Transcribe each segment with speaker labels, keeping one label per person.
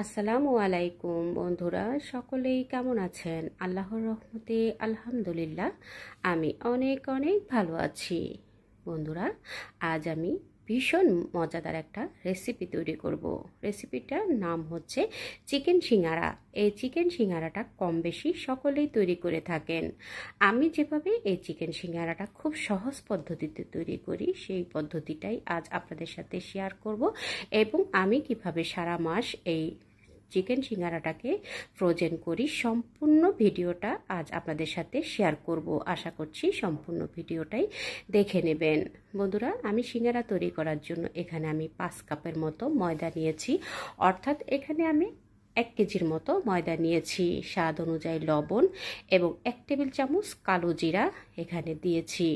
Speaker 1: আসসালামু আলাইকুম বন্ধুরা, সকলেই কেমন আছেন? আল্লাহর রহমতে আলহামদুলিল্লাহ আমি অনেক অনেক ভালো আছি। বন্ধুরা, আজ আমি ভীষণ মজাদার একটা রেসিপি তৈরি করব। রেসিপিটার নাম হচ্ছে চিকেন সিঙ্গারা। এই চিকেন সিঙ্গারাটা কম বেশি সকলেই তৈরি করে থাকেন। আমি যেভাবে এই চিকেন সিঙ্গারাটা খুব সহজ পদ্ধতিতে তৈরি করি, সেই পদ্ধতিটাই আজ আপনাদের সাথে শেয়ার করব এবং আমি কিভাবে সারা মাস এই চিকেন সিঙ্গারাটাকে ফ্রোজেন করি, সম্পূর্ণ ভিডিওটা আজ আপনাদের সাথে শেয়ার করব। আশা করছি সম্পূর্ণ ভিডিওটাই দেখে নেবেন। বন্ধুরা, আমি সিঙ্গারা তৈরি করার জন্য এখানে আমি 5 কাপের মতো ময়দা নিয়েছি, অর্থাৎ এখানে আমি 1 কেজির মতো ময়দা নিয়েছি। স্বাদ অনুযায়ী লবণ এবং 1 টেবিল চামচ কালো জিরা এখানে দিয়েছি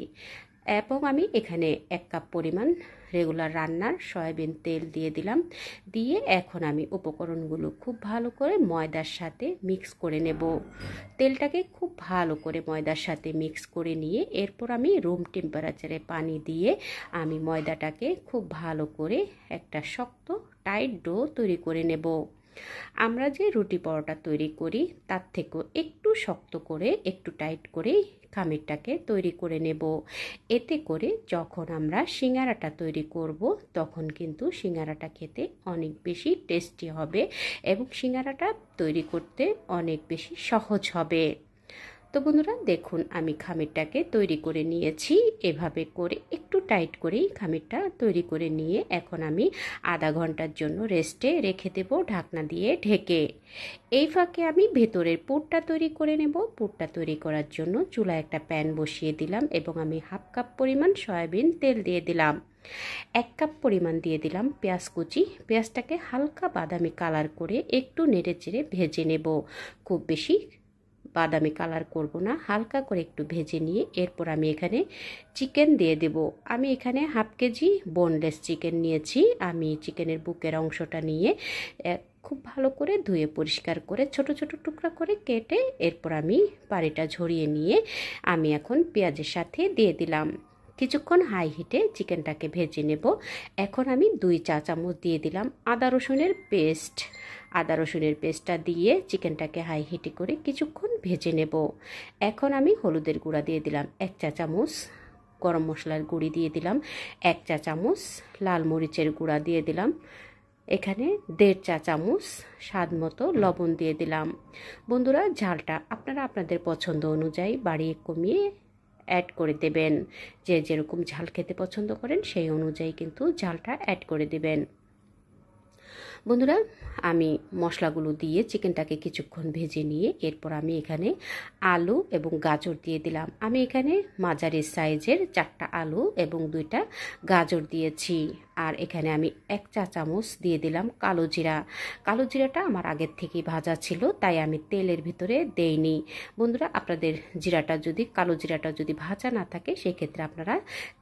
Speaker 1: এবং আমি এখানে 1 কাপ পরিমাণ রেগুলার রান্নার সয়াবিন তেল দিয়ে দিলাম। দিয়ে এখন আমি উপকরণগুলো খুব ভালো করে ময়দার সাথে মিক্স করে নেব। তেলটাকে খুব ভালো করে ময়দার সাথে মিক্স করে নিয়ে এরপর আমি রুম টেম্পারেচারে পানি দিয়ে আমি ময়দাটাকে খুব ভালো করে একটা শক্ত টাইট ডো তৈরি করে নেব। আমরা যে রুটি পরোটা তৈরি করি তার থেকেও একটু শক্ত করে, একটু টাইট করে খামিরটাকে তৈরি করে নেব। এতে করে যখন আমরা সিঙ্গারাটা তৈরি করব তখন কিন্তু সিঙ্গারাটা খেতে অনেক বেশি টেস্টি হবে এবং সিঙ্গারাটা তৈরি করতে অনেক বেশি সহজ হবে। তো বন্ধুরা, দেখুন আমি খামিরটাকে তৈরি করে নিয়েছি। এভাবে করে একটু টাইট করেই খামিরটা তৈরি করে নিয়ে এখন আমি আধা ঘন্টার জন্য রেস্টে রেখে দেব ঢাকনা দিয়ে ঢেকে। এই ফাঁকে আমি ভেতরের পুরটা তৈরি করে নেব। পুরটা তৈরি করার জন্য চুলায় একটা প্যান বসিয়ে দিলাম এবং আমি 1/2 কাপ পরিমাণ সয়াবিন তেল দিয়ে দিলাম। 1 কাপ পরিমাণ দিয়ে দিলাম পেঁয়াজ কুচি। পেঁয়াজটাকে হালকা বাদামি কালার করে একটু নেড়ে চেড়ে ভেজে নেব। খুব বেশি বাদামি কালার করব না, হালকা করে একটু ভেজে নিয়ে এরপর আমি এখানে চিকেন দিয়ে দেব। আমি এখানে 1/2 কেজি বোনলেস চিকেন নিয়েছি। আমি চিকেনের বুকের অংশটা নিয়ে খুব ভালো করে ধুয়ে পরিষ্কার করে ছোট ছোট টুকরা করে কেটে এরপর আমি পানিটা ঝরিয়ে নিয়ে আমি এখন পেঁয়াজের সাথে দিয়ে দিলাম। কিছুক্ষণ হাই হিটে চিকেনটাকে ভেজে নেব। এখন আমি 2 চা চামচ দিয়ে দিলাম আদা রসুনের পেস্ট। আদা রসুনের পেস্টটা দিয়ে চিকেনটাকে হাই হিটে করে কিছুক্ষণ ভেজে নেব। এখন আমি হলুদের গুঁড়া দিয়ে দিলাম 1 চা চামচ, গরম মশলার গুঁড়ি দিয়ে দিলাম 1 চা চামচ, লাল মরিচের গুঁড়া দিয়ে দিলাম এখানে 1.5 চা চামচ, স্বাদ মতো লবণ দিয়ে দিলাম। বন্ধুরা, ঝালটা আপনারা আপনাদের পছন্দ অনুযায়ী বাড়িয়ে কমিয়ে অ্যাড করে দেবেন। যে যেরকম ঝাল খেতে পছন্দ করেন সেই অনুযায়ী কিন্তু ঝালটা অ্যাড করে দেবেন। বন্ধুরা, আমি মশলাগুলো দিয়ে চিকেনটাকে কিছুক্ষণ ভেজে নিয়ে এরপর আমি এখানে আলু এবং গাজর দিয়ে দিলাম। আমি এখানে মাঝারি সাইজের 4টা আলু এবং 2টা গাজর দিয়েছি। আর এখানে আমি 1 চা চামচ দিয়ে দিলাম কালো জিরা। কালো জিরাটা আমার আগের থেকেই ভাজা ছিল, তাই আমি তেলের ভিতরে দেইনি। বন্ধুরা, আপনাদের কালো জিরাটা যদি ভাজা না থাকে সেক্ষেত্রে আপনারা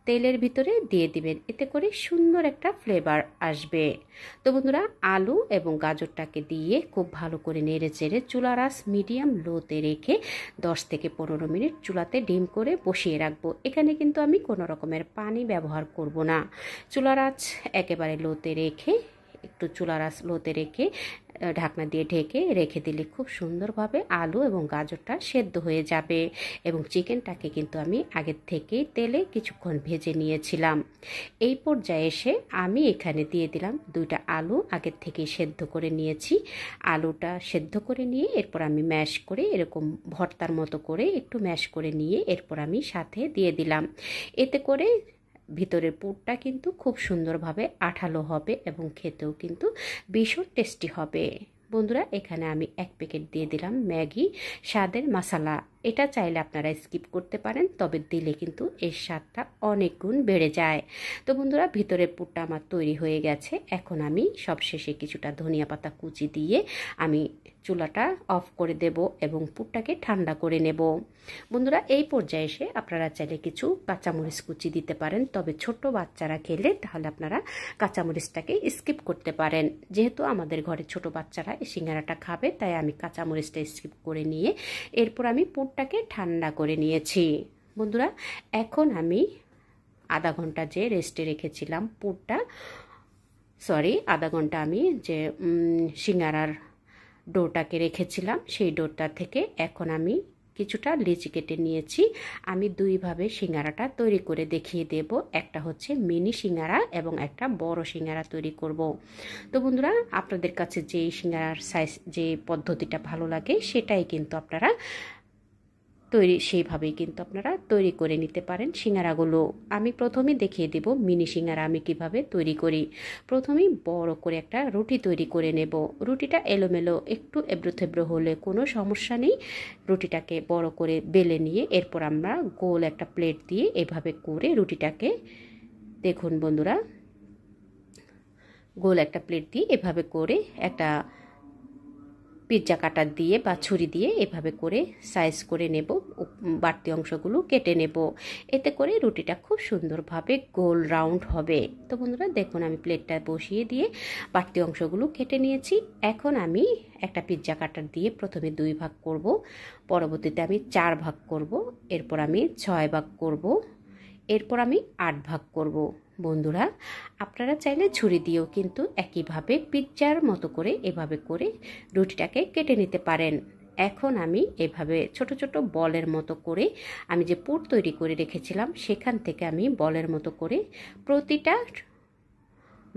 Speaker 1: তেলের ভিতরে দিয়ে দিবেন, এতে করে সুন্দর একটা ফ্লেভার আসবে। তো বন্ধুরা, আলু এবং গাজরটাকে দিয়ে খুব ভালো করে নেড়ে চেড়ে চুলার আঁচ মিডিয়াম লোতে রেখে 10 থেকে 15 মিনিট চুলাতে ডিম করে বসিয়ে রাখবো। এখানে কিন্তু আমি কোনো রকমের পানি ব্যবহার করব না। চুলার আঁচ একেবারে লোতে রেখে একটু চুলার আঁচ লোতে রেখে ঢাকনা দিয়ে ঢেকে রেখে দিলে খুব সুন্দরভাবে আলু এবং গাজরটা সেদ্ধ হয়ে যাবে। এবং চিকেনটাকে কিন্তু আমি আগের থেকেই তেলে কিছুক্ষণ ভেজে নিয়েছিলাম। এই পর্যায়ে এসে আমি এখানে দিয়ে দিলাম 2টা আলু আগের থেকেই সেদ্ধ করে নিয়েছি। আলুটা সেদ্ধ করে নিয়ে এরপর আমি ম্যাশ করে এরকম ভর্তার মতো করে একটু ম্যাশ করে নিয়ে এরপর আমি সাথে দিয়ে দিলাম। এতে করে ভিতরের পুরটা কিন্তু খুব সুন্দরভাবে আঠালো হবে এবং খেতেও কিন্তু ভীষণ টেস্টি হবে। বন্ধুরা, এখানে আমি 1 প্যাকেট দিয়ে দিলাম ম্যাগি স্বাদের মশলা। এটা চাইলে আপনারা স্কিপ করতে পারেন, তবে দিলে কিন্তু এর স্বাদটা অনেক গুণ বেড়ে যায়। তো বন্ধুরা, ভিতরের পুরটা আমার তৈরি হয়ে গেছে। এখন আমি সবশেষে কিছুটা ধনিয়া পাতা কুচি দিয়ে আমি চুলাটা অফ করে দেব এবং পুরটাকে ঠান্ডা করে নেব। বন্ধুরা, এই পর্যায়ে এসে আপনারা চাইলে কিছু কাঁচামরিচ কুচি দিতে পারেন, তবে ছোট বাচ্চারা খেলে তাহলে আপনারা কাঁচামরিচটাকে স্কিপ করতে পারেন। যেহেতু আমাদের ঘরে ছোট বাচ্চারা এই সিঙ্গারাটা খাবে, তাই আমি কাঁচামরিচটা স্কিপ করে নিয়ে এরপর আমি পুরটাকে ঠান্ডা করে নিয়েছি। বন্ধুরা, এখন আমি আধা ঘন্টা যে রেস্টে রেখেছিলাম পুরটা আধা ঘন্টা আমি যে সিঙ্গারার ডোটাকে রেখেছিলাম সেই ডোটা থেকে এখন আমি কিছুটা লিচি কেটে নিয়েছি। আমি দুইভাবে সিঙ্গারাটা তৈরি করে দেখিয়ে দেব, একটা হচ্ছে মিনি সিঙ্গারা এবং একটা বড় সিঙ্গারা তৈরি করব। তো বন্ধুরা, আপনাদের কাছে যে সিঙ্গারার সাইজ যে পদ্ধতিটা ভালো লাগে সেটাই কিন্তু আপনারা সেইভাবেই কিন্তু আপনারা তৈরি করে নিতে পারেন সিঙ্গারাগুলো। আমি প্রথমে দেখিয়ে দেব মিনি সিঙ্গারা আমি কিভাবে তৈরি করি। প্রথমেই বড় করে একটা রুটি তৈরি করে নেব। রুটিটা এলোমেলো একটু এবড়ো হলে কোনো সমস্যা নেই। রুটিটাকে বড় করে বেলে নিয়ে এরপর আমরা গোল একটা প্লেট দিয়ে এভাবে করে রুটিটাকে, দেখুন বন্ধুরা, গোল একটা প্লেট দিয়ে এভাবে করে একটা পিৎজা কাটার দিয়ে বা ছুরি দিয়ে এভাবে করে সাইজ করে নেব, বাড়তি অংশগুলো কেটে নেব। এতে করে রুটিটা খুব সুন্দরভাবে গোল রাউন্ড হবে। তো বন্ধুরা দেখুন, আমি প্লেটটা বসিয়ে দিয়ে বাড়তি অংশগুলো কেটে নিয়েছি। এখন আমি একটা পিৎজা কাটার দিয়ে প্রথমে 2 ভাগ করব, পরবর্তীতে আমি 4 ভাগ করব, এরপর আমি 6 ভাগ করব, এরপর আমি 8 ভাগ করব। বন্ধুরা, আপনারা চাইলে ছুরি দিয়েও কিন্তু একইভাবে পিৎজার মতো করে এভাবে করে রুটিটাকে কেটে নিতে পারেন। এখন আমি এভাবে ছোট ছোট বলের মতো করে আমি যে পুর তৈরি করে রেখেছিলাম সেখান থেকে আমি বলের মতো করে প্রতিটা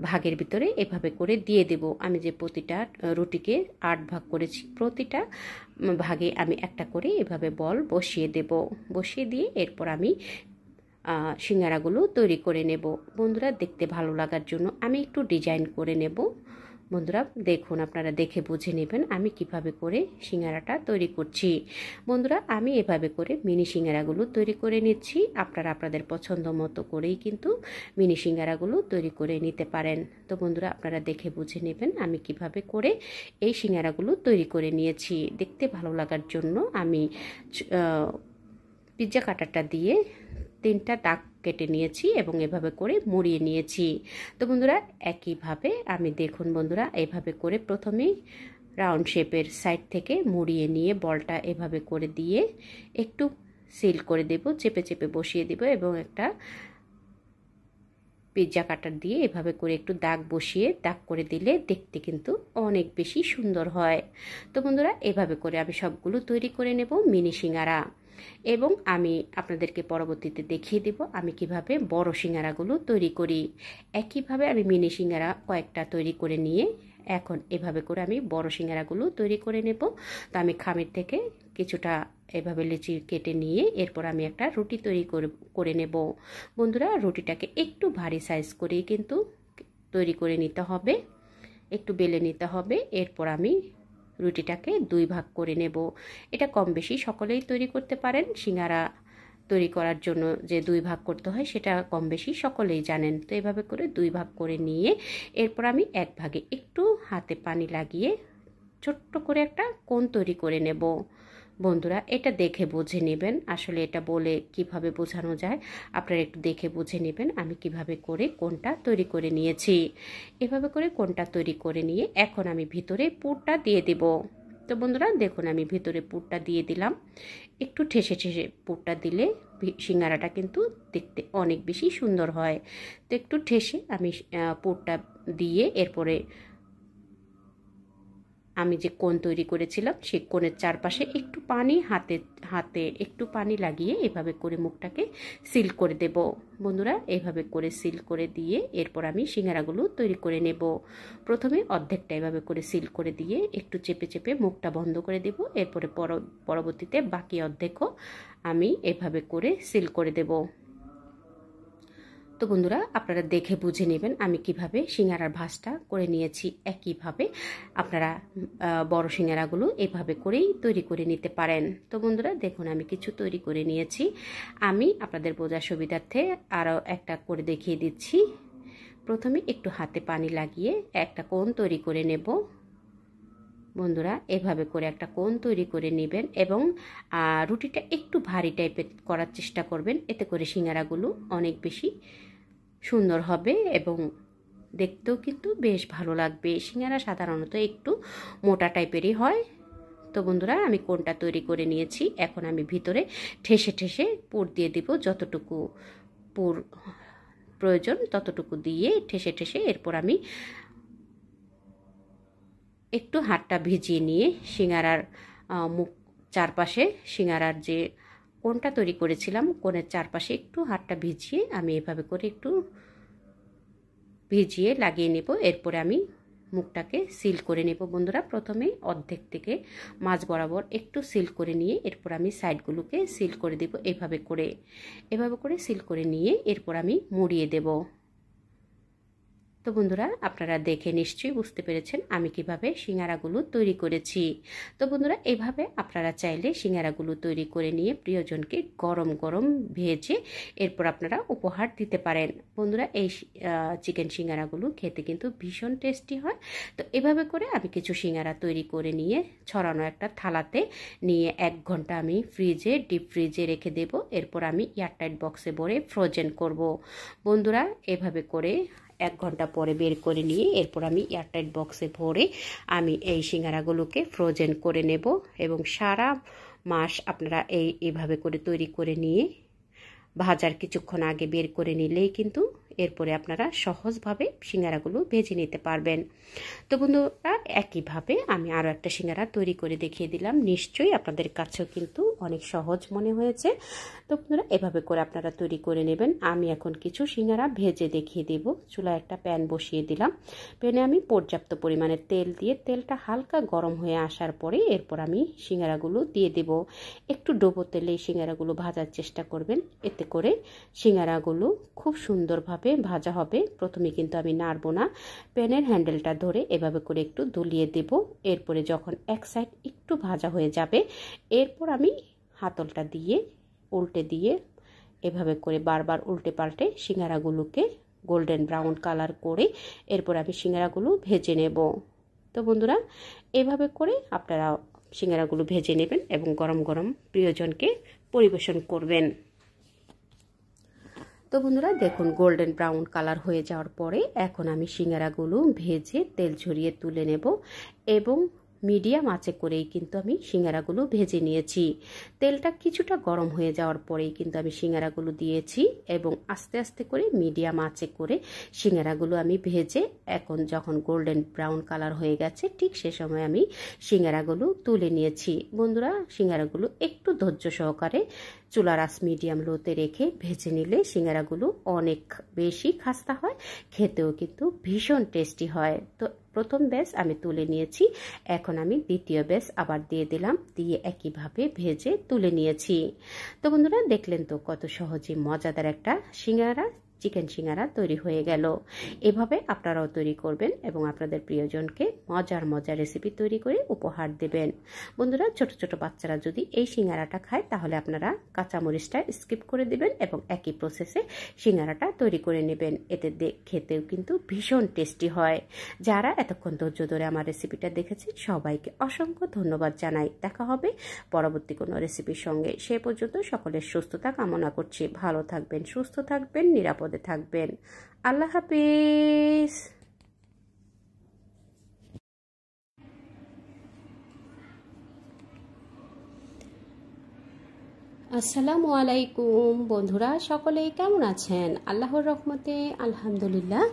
Speaker 1: ভাগের ভিতরে এভাবে করে দিয়ে দেব। আমি যে প্রতিটা রুটিকে 8 ভাগ করেছি, প্রতিটা ভাগে আমি একটা করে এভাবে বল বসিয়ে দেব। বসিয়ে দিয়ে এরপর আমি সিঙ্গারাগুলো তৈরি করে নেব। বন্ধুরা, দেখতে ভালো লাগার জন্য আমি একটু ডিজাইন করে নেব। বন্ধুরা দেখুন, আপনারা দেখে বুঝে নেবেন আমি কিভাবে করে সিঙ্গারাটা তৈরি করছি। বন্ধুরা, আমি এভাবে করে মিনি সিঙ্গারাগুলো তৈরি করে নিচ্ছি। আপনারা আপনাদের পছন্দ মতো করেই কিন্তু মিনি সিঙ্গারাগুলো তৈরি করে নিতে পারেন। তো বন্ধুরা, আপনারা দেখে বুঝে নেবেন আমি কিভাবে করে এই সিঙ্গারাগুলো তৈরি করে নিয়েছি। দেখতে ভালো লাগার জন্য আমি পিৎজা কাটারটা দিয়ে 3টা দাগ কেটে নিয়েছি এবং এভাবে করে মুড়িয়ে নিয়েছি। তো বন্ধুরা, একইভাবে আমি দেখুন বন্ধুরা, এভাবে করে প্রথমেই রাউন্ড শেপের সাইড থেকে মুড়িয়ে নিয়ে বলটা এভাবে করে দিয়ে একটু সিল করে দেব, চেপে চেপে বসিয়ে দেব এবং একটা পিৎজা কাটার দিয়ে এভাবে করে একটু দাগ বসিয়ে দাগ করে দিলে দেখতে কিন্তু অনেক বেশি সুন্দর হয়। তো বন্ধুরা, এভাবে করে আমি সবগুলো তৈরি করে নেব মিনি সিঙ্গারা, এবং আমি আপনাদেরকে পরবর্তীতে দেখিয়ে দেব আমি কিভাবে বড় সিঙ্গারাগুলো তৈরি করি। একইভাবে আমি মিনি সিঙ্গারা কয়েকটা তৈরি করে নিয়ে এখন এভাবে করে আমি বড় সিঙ্গারাগুলো তৈরি করে নেব। তো আমি খামির থেকে কিছুটা এভাবে লিচি কেটে নিয়ে এরপর আমি একটা রুটি তৈরি করে নেব। বন্ধুরা, রুটিটাকে একটু ভারী সাইজ করেই কিন্তু তৈরি করে নিতে হবে, একটু বেলে নিতে হবে। এরপর আমি রুটিটাকে 2 ভাগ করে নেব। এটা কম বেশি সকলেই তৈরি করতে পারেন। সিঙ্গারা তৈরি করার জন্য যে 2 ভাগ করতে হয় সেটা কম বেশি সকলেই জানেন। তো এভাবে করে 2 ভাগ করে নিয়ে এরপর আমি 1 ভাগে একটু হাতে পানি লাগিয়ে ছোট্ট করে একটা কোণ তৈরি করে নেব। বন্ধুরা, এটা দেখে বুঝে নেবেন, আসলে এটা বলে কিভাবে বোঝানো যায়, আপনারা একটু দেখে বুঝে নেবেন আমি কিভাবে করে কোণটা তৈরি করে নিয়েছি। এভাবে করে কোণটা তৈরি করে নিয়ে এখন আমি ভিতরে পুরটা দিয়ে দেব। তো বন্ধুরা দেখুন, আমি ভিতরে পুরটা দিয়ে দিলাম। একটু ঠেসে ঠেসে পুরটা দিলে সিঙ্গারাটা কিন্তু দেখতে অনেক বেশি সুন্দর হয়। তো একটু ঠেসে আমি পুরটা দিয়ে এরপরে আমি যে কোণ তৈরি করেছিলাম সেই কোণের চারপাশে একটু পানি হাতে একটু পানি লাগিয়ে এভাবে করে মুখটাকে সিল করে দেব। বন্ধুরা, এইভাবে করে সিল করে দিয়ে এরপর আমি সিঙ্গারাগুলো তৈরি করে নেব। প্রথমে অর্ধেকটা এভাবে করে সিল করে দিয়ে একটু চেপে চেপে মুখটা বন্ধ করে দেব। এরপরে পরবর্তীতে বাকি অর্ধেকও আমি এভাবে করে সিল করে দেব। তো বন্ধুরা, আপনারা দেখে বুঝে নেবেন আমি কিভাবে সিঙ্গারার ভাঁজটা করে নিয়েছি। একইভাবে আপনারা বড় সিঙ্গারাগুলো এভাবে করেই তৈরি করে নিতে পারেন। তো বন্ধুরা দেখুন, আমি কিছু তৈরি করে নিয়েছি। আমি আপনাদের বোঝার সুবিধার্থে আরও একটা করে দেখিয়ে দিচ্ছি। প্রথমে একটু হাতে পানি লাগিয়ে একটা কোণ তৈরি করে নেব। বন্ধুরা, এভাবে করে একটা কোণ তৈরি করে নেবেন এবং রুটিটা একটু ভারী টাইপের করার চেষ্টা করবেন, এতে করে সিঙ্গারাগুলো অনেক বেশি সুন্দর হবে এবং দেখতেও কিন্তু বেশ ভালো লাগবে। সিঙ্গারা সাধারণত একটু মোটা টাইপেরই হয়। তো বন্ধুরা, আমি কোণটা তৈরি করে নিয়েছি। এখন আমি ভিতরে ঠেসে ঠেসে পুর দিয়ে দিব। যতটুকু পুর প্রয়োজন ততটুকু দিয়ে ঠেসে ঠেসে এরপর আমি একটু হাতটা ভিজিয়ে নিয়ে সিঙ্গারার মুখ চারপাশে, সিঙ্গারার যে কোণটা তৈরি করেছিলাম কোণের চারপাশে একটু হাতটা ভিজিয়ে আমি এভাবে করে একটু ভিজিয়ে লাগিয়ে নেব। এরপরে আমি মুখটাকে সিল করে নেব বন্ধুরা। প্রথমে অর্ধেক থেকে মাঝ বরাবর একটু সিল করে নিয়ে এরপর আমি সাইডগুলোকে সিল করে দেব। এভাবে করে সিল করে নিয়ে এরপর আমি মুড়িয়ে দেব। তো বন্ধুরা, আপনারা দেখে নিশ্চয়ই বুঝতে পেরেছেন আমি কিভাবে সিঙ্গারাগুলো তৈরি করেছি। তো বন্ধুরা, এভাবে আপনারা চাইলে সিঙ্গারাগুলো তৈরি করে নিয়ে প্রিয়জনকে গরম গরম ভেজে এরপর আপনারা উপহার দিতে পারেন। বন্ধুরা, এই চিকেন সিঙ্গারাগুলো খেতে কিন্তু ভীষণ টেস্টি হয়। তো এভাবে করে আমি কিছু সিঙ্গারা তৈরি করে নিয়ে ছড়ানো একটা থালাতে নিয়ে 1 ঘন্টা আমি ডিপ ফ্রিজে রেখে দেব। এরপর আমি এয়ারটাইট বক্সে ভরে ফ্রোজেন করব। বন্ধুরা, এভাবে করে 1 ঘন্টা পরে বের করে নিয়ে এরপর আমি এয়ারটাইট বক্সে ভরে আমি এই সিঙ্গারাগুলোকে ফ্রোজেন করে নেব এবং সারা মাস আপনারা এইভাবে করে তৈরি করে নিয়ে ভাজার কিছুক্ষণ আগে বের করে নিলেই কিন্তু এরপরে আপনারা সহজভাবে সিঙ্গারাগুলো ভেজে নিতে পারবেন। তো বন্ধুরা, একইভাবে আমি আরও একটা সিঙ্গারা তৈরি করে দেখিয়ে দিলাম। নিশ্চয়ই আপনাদের কাছেও কিন্তু অনেক সহজ মনে হয়েছে। তো বন্ধুরা, এভাবে করে আপনারা তৈরি করে নেবেন। আমি এখন কিছু সিঙ্গারা ভেজে দেখিয়ে দেব। চুলায় একটা প্যান বসিয়ে দিলাম। প্যানে আমি পর্যাপ্ত পরিমাণে তেল দিয়ে তেলটা হালকা গরম হয়ে আসার পরে এরপর আমি সিঙ্গারাগুলো দিয়ে দেব। একটু ডুবো তেলে এই সিঙ্গারাগুলো ভাজার চেষ্টা করবেন, এতে করে সিঙ্গারাগুলো খুব সুন্দরভাবে ভাজা হবে। প্রথমে কিন্তু আমি নাড়বো না, প্যানের হ্যান্ডেলটা ধরে এভাবে করে একটু দুলিয়ে দেব। এরপরে যখন এক সাইড একটু ভাজা হয়ে যাবে এরপর আমি হাতলটা দিয়ে উল্টে দিয়ে এভাবে করে বারবার উল্টে পাল্টে সিঙ্গারাগুলোকে গোল্ডেন ব্রাউন কালার করে এরপর আমি সিঙ্গারাগুলো ভেজে নেব। তো বন্ধুরা, এভাবে করে আপনারা সিঙ্গারাগুলো ভেজে নেবেন এবং গরম গরম প্রিয়জনকে পরিবেশন করবেন। তো বন্ধুরা, দেখুন গোল্ডেন ব্রাউন কালার হয়ে যাওয়ার পরে এখন আমি সিঙ্গারাগুলো ভেজে তেল ঝরিয়ে তুলে নেব এবং মিডিয়াম আঁচে করেই কিন্তু আমি সিঙ্গারাগুলো ভেজে নিয়েছি। তেলটা কিছুটা গরম হয়ে যাওয়ার পরেই কিন্তু আমি সিঙ্গারাগুলো দিয়েছি এবং আস্তে আস্তে করে মিডিয়াম আঁচে করে সিঙ্গারাগুলো আমি ভেজে এখন যখন গোল্ডেন ব্রাউন কালার হয়ে গেছে ঠিক সে সময় আমি সিঙ্গারাগুলো তুলে নিয়েছি। বন্ধুরা, সিঙ্গারাগুলো একটু ধৈর্য সহকারে চুলার আঁচ মিডিয়াম লোতে রেখে ভেজে নিলে সিঙ্গারাগুলো অনেক বেশি খাস্তা হয়, খেতেও কিন্তু ভীষণ টেস্টি হয়। তো প্রথম ব্যাচ আমি তুলে নিয়েছি, এখন আমি দ্বিতীয় ব্যাচ আবার দিয়ে দিলাম, দিয়ে একইভাবে ভেজে তুলে নিয়েছি। তো বন্ধুরা, দেখলেন তো কত সহজে মজাদার একটা সিঙ্গারা, চিকেন সিঙ্গারা তৈরি হয়ে গেল। এভাবে আপনারাও তৈরি করবেন এবং আপনাদের প্রিয়জনকে মজার রেসিপি তৈরি করে উপহার দেবেন। বন্ধুরা, ছোট ছোট বাচ্চারা যদি এই সিঙ্গারাটা খায় তাহলে আপনারা কাঁচামরিচটা স্কিপ করে দিবেন এবং একই প্রসেসে সিঙ্গারাটা তৈরি করে নেবেন। এতে খেতেও কিন্তু ভীষণ টেস্টি হয়। যারা এতক্ষণ ধৈর্য ধরে আমার রেসিপিটা দেখেছেন সবাইকে অসংখ্য ধন্যবাদ জানাই। দেখা হবে পরবর্তী কোনো রেসিপির সঙ্গে। সে পর্যন্ত সকলের সুস্থতা কামনা করছি। ভালো থাকবেন, সুস্থ থাকবেন, নিরাপদে থাকবেন। আল্লাহ হাফেজ। আসসালামু আলাইকুম বন্ধুরা, সকলেই কেমন আছেন? আল্লাহর রহমতে আলহামদুলিল্লাহ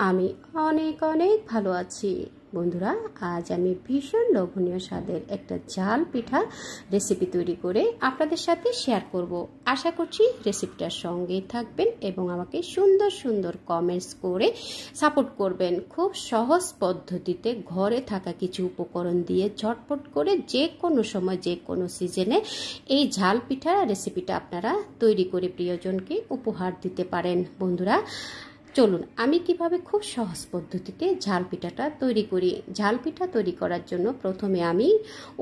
Speaker 1: আমি অনেক ভালো আছি। বন্ধুরা, আজ আমি ভীষণ লোভনীয় স্বাদের একটা ঝাল পিঠা রেসিপি তৈরি করে আপনাদের সাথে শেয়ার করব। আশা করছি রেসিপিটার সঙ্গে থাকবেন এবং আমাকে সুন্দর কমেন্টস করে সাপোর্ট করবেন। খুব সহজ পদ্ধতিতে ঘরে থাকা কিছু উপকরণ দিয়ে ঝটপট করে যে কোনো সময় যে কোনো সিজনে এই ঝাল পিঠা রেসিপিটা আপনারা তৈরি করে প্রিয়জনকে উপহার দিতে পারেন। বন্ধুরা, চলুন আমি কিভাবে খুব সহজ পদ্ধতিতে ঝাল পিঠাটা তৈরি করি। ঝাল পিঠা তৈরি করার জন্য প্রথমে আমি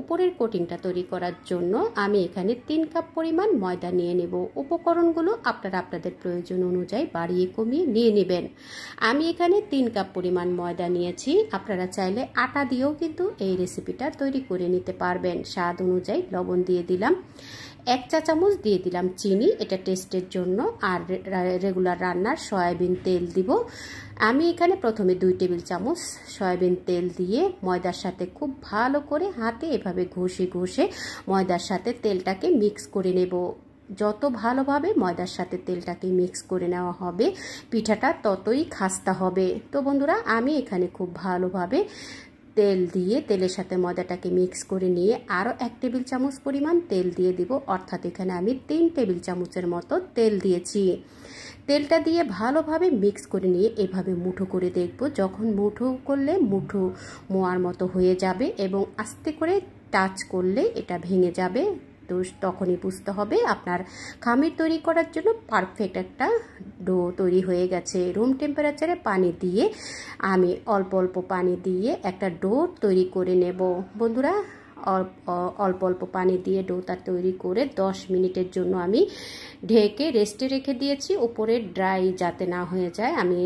Speaker 1: উপরের কোটিংটা তৈরি করার জন্য আমি এখানে 3 কাপ পরিমাণ ময়দা নিয়ে নেব। উপকরণগুলো আপনারা আপনাদের প্রয়োজন অনুযায়ী বাড়িয়ে কমিয়ে নিয়ে নেবেন। আমি এখানে 3 কাপ পরিমাণ ময়দা নিয়েছি। আপনারা চাইলে আটা দিয়েও কিন্তু এই রেসিপিটা তৈরি করে নিতে পারবেন। স্বাদ অনুযায়ী লবণ দিয়ে দিলাম, 1 চা চামচ দিয়ে দিলাম চিনি, এটা টেস্টের জন্য, আর রেগুলার রান্নার সয়াবিন তেল দিব। আমি এখানে প্রথমে 2 টেবিল চামচ সয়াবিন তেল দিয়ে ময়দার সাথে খুব ভালো করে হাতে এভাবে ঘষে ময়দার সাথে তেলটাকে মিক্স করে নেব। যত ভালোভাবে ময়দার সাথে তেলটাকে মিক্স করে নেওয়া হবে পিঠাটা ততই খাস্তা হবে। তো বন্ধুরা আমি এখানে খুব ভালোভাবে তেল দিয়ে তেলের সাথে ময়দাটাকে মিক্স করে নিয়ে আরও 1 টেবিল চামচ পরিমাণ তেল দিয়ে দিব, অর্থাৎ এখানে আমি 3 টেবিল চামচের মতো তেল দিয়েছি। তেলটা দিয়ে ভালোভাবে মিক্স করে নিয়ে এভাবে মুঠো করে দেখব, যখন মুঠো করলে মুঠো মোয়ার মতো হয়ে যাবে এবং আস্তে করে টাচ করলে এটা ভেঙে যাবে, তো তখনই বুঝতে হবে আপনার খামির তৈরি করার জন্য পারফেক্ট একটা ডো তৈরি হয়ে গেছে। রুম টেম্পারেচারে পানি দিয়ে আমি অল্প অল্প পানি দিয়ে একটা ডো তৈরি করে নেব। বন্ধুরা অল্প অল্প পানি দিয়ে ডোটা তৈরি করে 10 মিনিটের জন্য আমি ঢেকে রেস্টে রেখে দিয়েছি, উপরে ড্রাই যাতে না হয়ে যায়। আমি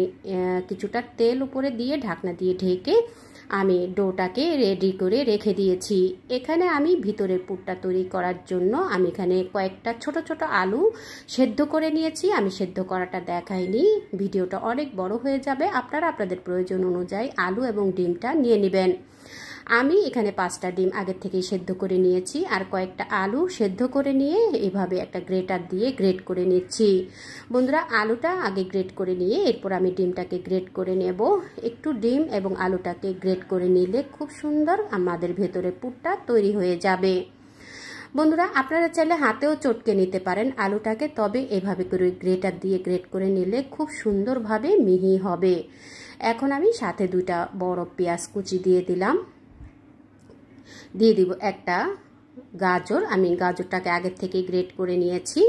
Speaker 1: কিছুটা তেল উপরে দিয়ে ঢাকনা দিয়ে ঢেকে আমি ডোটাকে রেডি করে রেখে দিয়েছি। এখানে আমি ভিতরের পুরটা তৈরি করার জন্য আমি এখানে কয়েকটা ছোট ছোট আলু সেদ্ধ করে নিয়েছি। আমি সেদ্ধ করাটা দেখাইনি, ভিডিওটা অনেক বড় হয়ে যাবে। আপনারা আপনাদের প্রয়োজন অনুযায়ী আলু এবং ডিমটা নিয়ে নেবেন। আমি এখানে 5টা ডিম আগের থেকেই সেদ্ধ করে নিয়েছি আর কয়েকটা আলু সেদ্ধ করে নিয়ে এভাবে একটা গ্রেটার দিয়ে গ্রেট করে নিচ্ছি। বন্ধুরা আলুটা আগে গ্রেট করে নিয়ে এরপর আমি ডিমটাকে গ্রেট করে নেব। একটু ডিম এবং আলুটাকে গ্রেট করে নিলে খুব সুন্দর আমাদের ভেতরে পুরটা তৈরি হয়ে যাবে। বন্ধুরা আপনারা চাইলে হাতেও চটকে নিতে পারেন আলুটাকে, তবে এভাবে করে গ্রেটার দিয়ে গ্রেট করে নিলে খুব সুন্দরভাবে মিহি হবে। এখন আমি সাথে 2টা বড় পেঁয়াজ কুচি দিয়ে দিলাম, দিয়ে দিব একটা গাজর, আমি গাজরটাকে আগের থেকে গ্রেট করে নিয়েছি,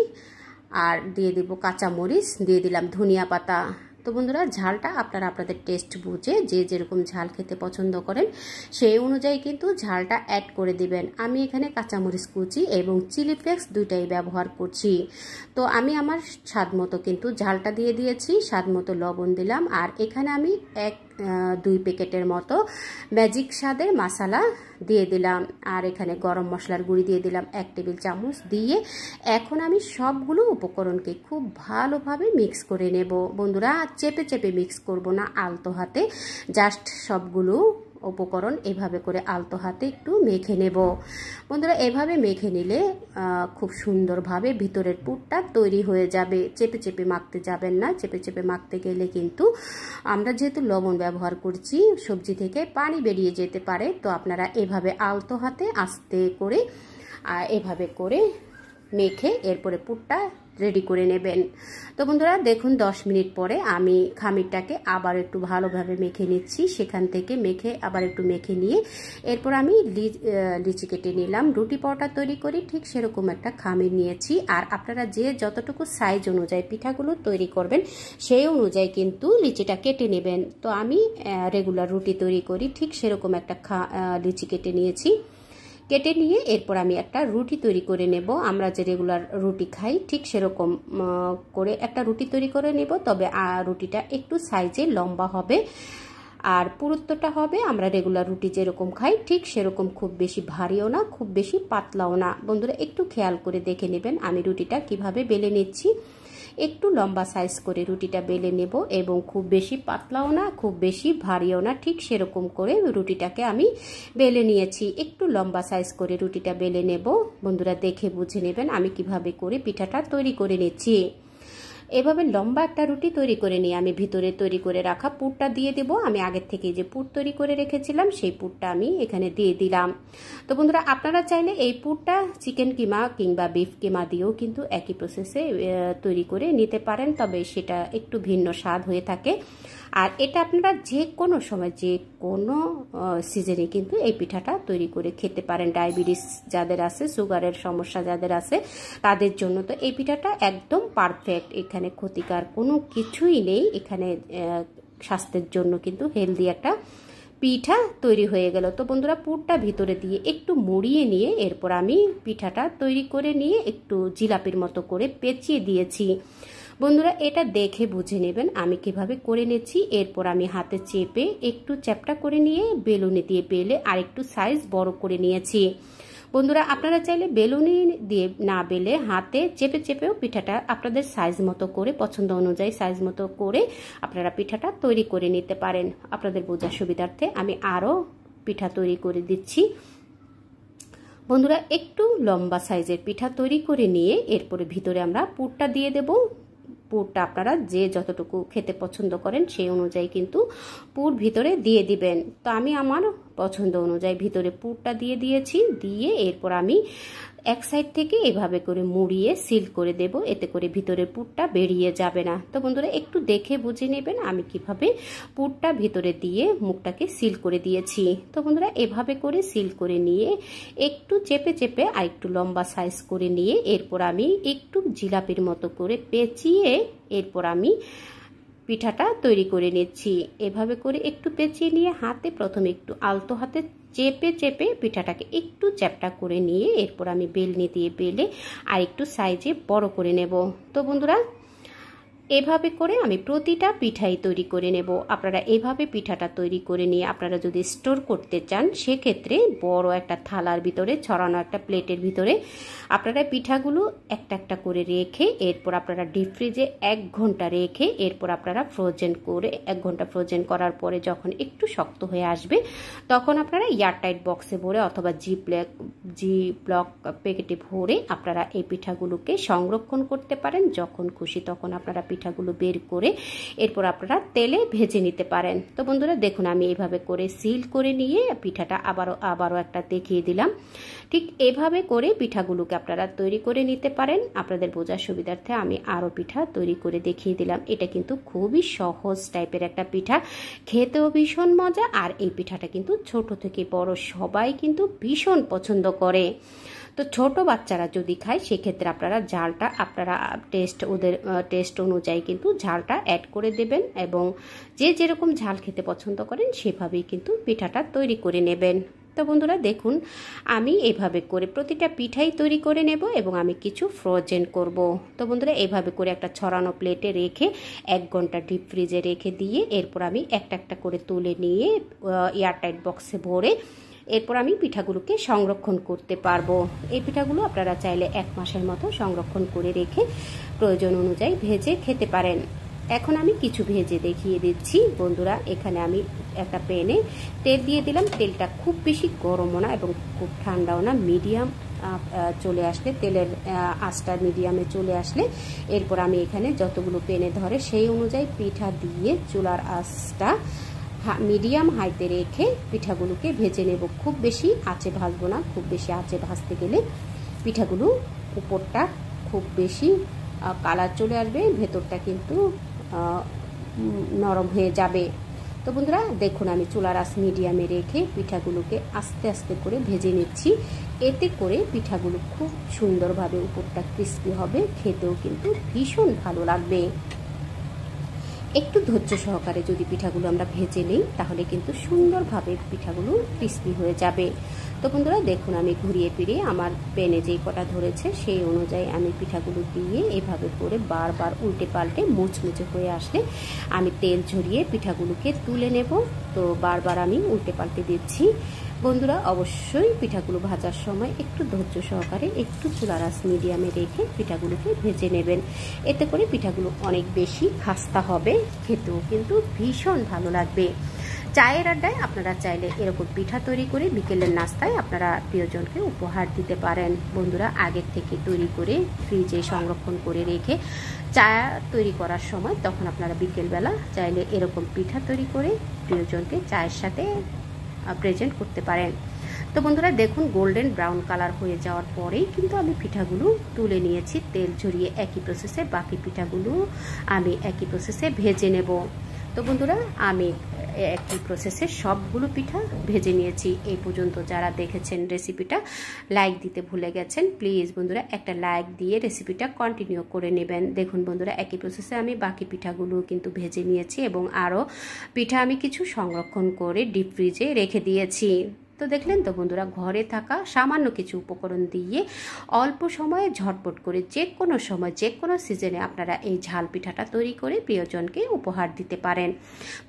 Speaker 1: আর দিয়ে দিব কাঁচামরিচ, দিয়ে দিলাম ধনিয়া পাতা। তো বন্ধুরা ঝালটা আপনারা আপনাদের টেস্ট বুঝে যে যেরকম ঝাল খেতে পছন্দ করেন সেই অনুযায়ী কিন্তু ঝালটা অ্যাড করে দিবেন। আমি এখানে কাঁচামরিচ কুচি এবং চিলি ফ্লেক্স দুইটাই ব্যবহার করছি। তো আমি আমার স্বাদ মতো কিন্তু ঝালটা দিয়ে দিয়েছি, স্বাদ মতো লবণ দিলাম, আর এখানে আমি 2 প্যাকেটের মতো ম্যাজিক স্বাদের মশলা দিয়ে দিলাম, আর এখানে গরম মশলার গুঁড়ি দিয়ে দিলাম 1 টেবিল চামচ দিয়ে। এখন আমি সবগুলো উপকরণকে খুব ভালোভাবে মিক্স করে নেব। বন্ধুরা চেপে চেপে মিক্স করব না, আলতো হাতে জাস্ট সবগুলো উপকরণ এভাবে করে আলতো হাতে একটু মেখে নেব। বন্ধুরা এভাবে মেখে নিলে খুব সুন্দরভাবে ভিতরের পুরটা তৈরি হয়ে যাবে। চেপে চেপে মাখতে যাবেন না, চেপে চেপে মাখতে গেলে কিন্তু আমরা যেহেতু লবণ ব্যবহার করছি সবজি থেকে পানি বেরিয়ে যেতে পারে। তো আপনারা এভাবে আলতো হাতে আস্তে করে এভাবে করে মেখে এরপরে পুরটা রেডি করে নেবেন। তো বন্ধুরা দেখুন 10 মিনিট পরে আমি খামিরটাকে আবার একটু ভালোভাবে মেখে নিচ্ছি, সেখান থেকে মেখে আবার একটু মেখে নিয়ে এরপর আমি লিচি কেটে নিলাম। রুটি পরোটা তৈরি করি ঠিক সেরকম একটা খামির নিয়েছি, আর আপনারা যে যতটুকু সাইজ অনুযায়ী পিঠাগুলো তৈরি করবেন সেই অনুযায়ী কিন্তু লিচিটা কেটে নেবেন। তো আমি রেগুলার রুটি তৈরি করি ঠিক সেরকম একটা লিচি কেটে নিয়েছি। কেটে নিয়ে এরপর আমি একটা রুটি তৈরি করে নেব। আমরা যে রেগুলার রুটি খাই ঠিক সেরকম করে একটা রুটি তৈরি করে নেব, তবে রুটিটা একটু সাইজে লম্বা হবে আর পুরুত্বটা হবে আমরা রেগুলার রুটি যেরকম খাই ঠিক সেরকম, খুব বেশি ভারীও না খুব বেশি পাতলাও না। বন্ধুরা একটু খেয়াল করে দেখে নেবেন আমি রুটিটা কিভাবে বেলে নিচ্ছি। একটু লম্বা সাইজ করে রুটিটা বেলে নেব এবং খুব বেশি পাতলাও না খুব বেশি ভারীও না, ঠিক সেরকম করে রুটিটাকে আমি বেলে নিয়েছি। একটু লম্বা সাইজ করে রুটিটা বেলে নেব। বন্ধুরা দেখে বুঝে নেবেন আমি কিভাবে করে পিঠাটা তৈরি করে নিচ্ছি। এভাবে লম্বা একটা রুটি তৈরি করে নিয়ে আমি ভিতরে তৈরি করে রাখা পুরটা দিয়ে দেব। আমি আগের থেকে যে পুর তৈরি করে রেখেছিলাম সেই পুরটা আমি এখানে দিয়ে দিলাম। তো বন্ধুরা আপনারা চাইলে এই পুরটা চিকেন কিমা কিংবা বিফ কিমা দিয়েও কিন্তু একই প্রসেসে তৈরি করে নিতে পারেন, তবে সেটা একটু ভিন্ন স্বাদ হয়ে থাকে। আর এটা আপনারা যে কোনো সময় যে কোনো সিজনে কিন্তু এই পিঠাটা তৈরি করে খেতে পারেন। ডায়াবেটিস যাদের আছে, সুগারের সমস্যা যাদের আছে তাদের জন্য তো এই পিঠাটা একদম পারফেক্ট। এখানে ক্ষতিকার কোনো কিছুই নেই, এখানে স্বাস্থ্যের জন্য কিন্তু হেলদি একটা পিঠা তৈরি হয়ে গেল। তো বন্ধুরা পুরটা ভিতরে দিয়ে একটু মুড়িয়ে নিয়ে এরপর আমি পিঠাটা তৈরি করে নিয়ে একটু জিলাপির মতো করে পেঁচিয়ে দিয়েছি। বন্ধুরা এটা দেখে বুঝে নেবেন আমি কিভাবে করে নিচ্ছি। এরপর আমি হাতে চেপে একটু চ্যাপটা করে নিয়ে বেলুনি দিয়ে বেলে আর একটু সাইজ বড় করে নিয়েছি। বন্ধুরা আপনারা চাইলে বেলুনি দিয়ে না বেলে হাতে চেপে চেপেও পিঠাটা আপনাদের সাইজ মতো করে পছন্দ অনুযায়ী সাইজ মতো করে আপনারা পিঠাটা তৈরি করে নিতে পারেন। আপনাদের বোঝার সুবিধার্থে আমি আরও পিঠা তৈরি করে দিচ্ছি। বন্ধুরা একটু লম্বা সাইজের পিঠা তৈরি করে নিয়ে এরপরে ভিতরে আমরা পুরটা দিয়ে দেব। পুরটা আপনারা যে যতটুকু খেতে পছন্দ করেন সেই অনুযায়ী কিন্তু পুর ভিতরে দিয়ে দিবেন। তো আমি আমার পছন্দ অনুযায়ী ভিতরে পুরটা দিয়ে দিয়েছি। দিয়ে এরপর আমি এক সাইড থেকে এভাবে করে মুড়িয়ে সিল করে দেব, এতে করে ভিতরের পুরটা বেরিয়ে যাবে না। তো বন্ধুরা একটু দেখে বুঝে নেবেন আমি কিভাবে পুরটা ভিতরে দিয়ে মুখটাকে সিল করে দিয়েছি। তো বন্ধুরা এভাবে করে সিল করে নিয়ে একটু চেপে চেপে আর একটু লম্বা সাইজ করে নিয়ে এরপর আমি একটু জিলাপির মতো করে পেঁচিয়ে এরপর আমি পিঠাটা তৈরি করে নিচ্ছি। এভাবে করে একটু পেঁচিয়ে নিয়ে হাতে প্রথমে একটু আলতো হাতে চেপে চেপে পিঠাটাকে একটু চ্যাপটা করে নিয়ে এরপর আমি বেলনি দিয়ে বেলে আর একটু সাইজে বড় করে নেব। তো বন্ধুরা এভাবে করে আমি প্রতিটা পিঠাই তৈরি করে নেব। আপনারা এভাবে পিঠাটা তৈরি করে নিয়ে আপনারা যদি স্টোর করতে চান সেক্ষেত্রে বড় একটা থালার ভিতরে ছড়ানো একটা প্লেটের ভিতরে আপনারা পিঠাগুলো একটা একটা করে রেখে এরপর আপনারা ডিপ ফ্রিজে 1 ঘন্টা রেখে এরপর আপনারা ফ্রোজেন করে 1 ঘন্টা ফ্রোজেন করার পরে যখন একটু শক্ত হয়ে আসবে তখন আপনারা এয়ারটাইট বক্সে ভরে অথবা জি ব্লক প্যাকেটে ভরে আপনারা এই পিঠাগুলোকে সংরক্ষণ করতে পারেন। যখন খুশি তখন আপনারা পিঠাগুলো বের করে এরপর আপনারা তেলে ভেজে নিতে পারেন। তো বন্ধুরা দেখুন আমি এইভাবে করে সিল করে নিয়ে পিঠাটা আবারও একটা দেখিয়ে দিলাম। ঠিক এভাবে করে পিঠাগুলোকে আপনারা তৈরি করে নিতে পারেন। আপনাদের বোঝার সুবিধার্থে আমি আরও পিঠা তৈরি করে দেখিয়ে দিলাম। এটা কিন্তু খুবই সহজ টাইপের একটা পিঠা, খেতেও ভীষণ মজা। আর এই পিঠাটা কিন্তু ছোট থেকে বড় সবাই কিন্তু ভীষণ পছন্দ করে। তো ছোট বাচ্চারা যদি খায় সেক্ষেত্রে আপনারা ঝালটা আপনারা ওদের টেস্ট অনুযায়ী কিন্তু ঝালটা অ্যাড করে দেবেন এবং যে যেরকম ঝাল খেতে পছন্দ করেন সেভাবেই কিন্তু পিঠাটা তৈরি করে নেবেন। তো বন্ধুরা দেখুন আমি এভাবে করে প্রতিটা পিঠাই তৈরি করে নেব এবং আমি কিছু ফ্রোজেন করব। তো বন্ধুরা এভাবে করে একটা ছড়ানো প্লেটে রেখে 1 ঘন্টা ডিপ ফ্রিজে রেখে দিয়ে এরপর আমি একটা একটা করে তুলে নিয়ে এয়ারটাইট বক্সে ভরে এরপর আমি পিঠাগুলোকে সংরক্ষণ করতে পারবো। এই পিঠাগুলো আপনারা চাইলে 1 মাসের মতো সংরক্ষণ করে রেখে প্রয়োজন অনুযায়ী ভেজে খেতে পারেন। এখন আমি কিছু ভেজে দেখিয়ে দিচ্ছি। বন্ধুরা এখানে আমি একটা প্যানে তেল দিয়ে দিলাম। তেলটা খুব বেশি গরমও না এবং খুব ঠান্ডাও না, মিডিয়াম চলে আসলে তেলের আঁচটা মিডিয়ামে চলে আসলে এরপর আমি এখানে যতগুলো প্যানে ধরে সেই অনুযায়ী পিঠা দিয়ে চুলার আঁচটা মিডিয়াম হাইতে রেখে পিঠাগুলোকে ভেজে নেব। খুব বেশি আঁচে ভাজবো না, খুব বেশি আঁচে ভাজতে গেলে পিঠাগুলো উপরটা খুব বেশি কালার চলে আসবে, ভেতরটা কিন্তু নরম হয়ে যাবে। তো বন্ধুরা দেখুন আমি চুলার আঁচ মিডিয়ামে রেখে পিঠাগুলোকে আস্তে আস্তে করে ভেজে নিচ্ছি। এতে করে পিঠাগুলো খুব সুন্দরভাবে উপরটা ক্রিস্পি হবে, খেতেও কিন্তু ভীষণ ভালো লাগবে। একটু ধৈর্য সহকারে যদি পিঠাগুলো আমরা ভেজে নিই তাহলে কিন্তু সুন্দরভাবে পিঠাগুলো ক্রিস্পি হয়ে যাবে। তো বন্ধুরা দেখুন আমি ঘুরিয়ে ফিরিয়ে আমার প্যানে যেই কটা ধরেছে সেই অনুযায়ী আমি পিঠাগুলো দিয়ে এভাবে করে বারবার উল্টে পাল্টে মুচমুচে হয়ে আসলে আমি তেল ঝরিয়ে পিঠাগুলোকে তুলে নেব। তো বারবার আমি উল্টে পাল্টে দিচ্ছি। বন্ধুরা অবশ্যই পিঠাগুলো ভাজার সময় একটু ধৈর্য সহকারে একটু চুলার আঁচ মিডিয়ামে রেখে পিঠাগুলোকে ভেজে নেবেন। এতে করে পিঠাগুলো অনেক বেশি খাস্তা হবে, খেতেও কিন্তু ভীষণ ভালো লাগবে। চায়ের আড্ডায় আপনারা চাইলে এরকম পিঠা তৈরি করে বিকেলের নাস্তায় আপনারা প্রিয়জনকে উপহার দিতে পারেন। বন্ধুরা আগের থেকে তৈরি করে ফ্রিজে সংরক্ষণ করে রেখে চা তৈরি করার সময় তখন আপনারা বিকেলবেলা চাইলে এরকম পিঠা তৈরি করে প্রিয়জনকে চায়ের সাথে প্রেজেন্ট করতে পারেন। তো বন্ধুরা দেখুন গোল্ডেন ব্রাউন কালার হয়ে যাওয়ার পরেই কিন্তু আমি পিঠাগুলো তুলে নিয়েছি। তেল ঝরিয়ে একই প্রসেসে বাকি পিঠাগুলো আমি একই প্রসেসে ভেজে নেব। তো বন্ধুরা আমি একই প্রসেসে সবগুলো পিঠা ভেজে নিয়েছি। এই পর্যন্ত যারা দেখেছেন রেসিপিটা লাইক দিতে ভুলে গেছেন, প্লিজ বন্ধুরা একটা লাইক দিয়ে রেসিপিটা কন্টিনিউ করে নেবেন। দেখুন বন্ধুরা একই প্রসেসে আমি বাকি পিঠাগুলো কিন্তু ভেজে নিয়েছি এবং আরও পিঠা আমি কিছু সংরক্ষণ করে ডিপ ফ্রিজে রেখে দিয়েছি। তো দেখলেন তো বন্ধুরা ঘরে থাকা সামান্য কিছু উপকরণ দিয়ে অল্প সময়ে ঝটপট করে যে কোনো সময় যে কোনো সিজনে আপনারা এই ঝাল পিঠাটা তৈরি করে প্রিয়জনকে উপহার দিতে পারেন।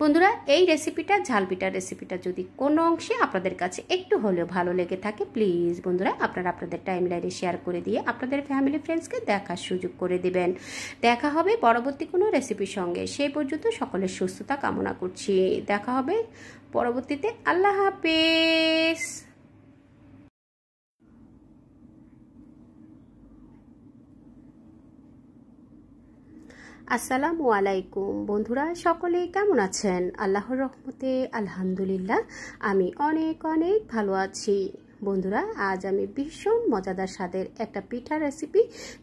Speaker 1: বন্ধুরা এই রেসিপিটা ঝাল পিঠার রেসিপিটা যদি কোনো অংশে আপনাদের কাছে একটু হলেও ভালো লেগে থাকে প্লিজ বন্ধুরা আপনারা আপনাদের টাইমলাইনে শেয়ার করে দিয়ে আপনাদের ফ্যামিলি ফ্রেন্ডসকে দেখার সুযোগ করে দিবেন। দেখা হবে পরবর্তী কোনো রেসিপির সঙ্গে। সেই পর্যন্ত সকলের সুস্থতা কামনা করছি। দেখা হবে পরবর্তীতে। আল্লাহ হাফেজ। আসসালামু আলাইকুম বন্ধুরা, সকলে কেমন আছেন? আল্লাহর রহমতে আলহামদুলিল্লাহ আমি অনেক অনেক ভালো আছি। বন্ধুরা, আজ আমি ভীষণ মজাদার স্বাদের একটা পিঠা রেসিপি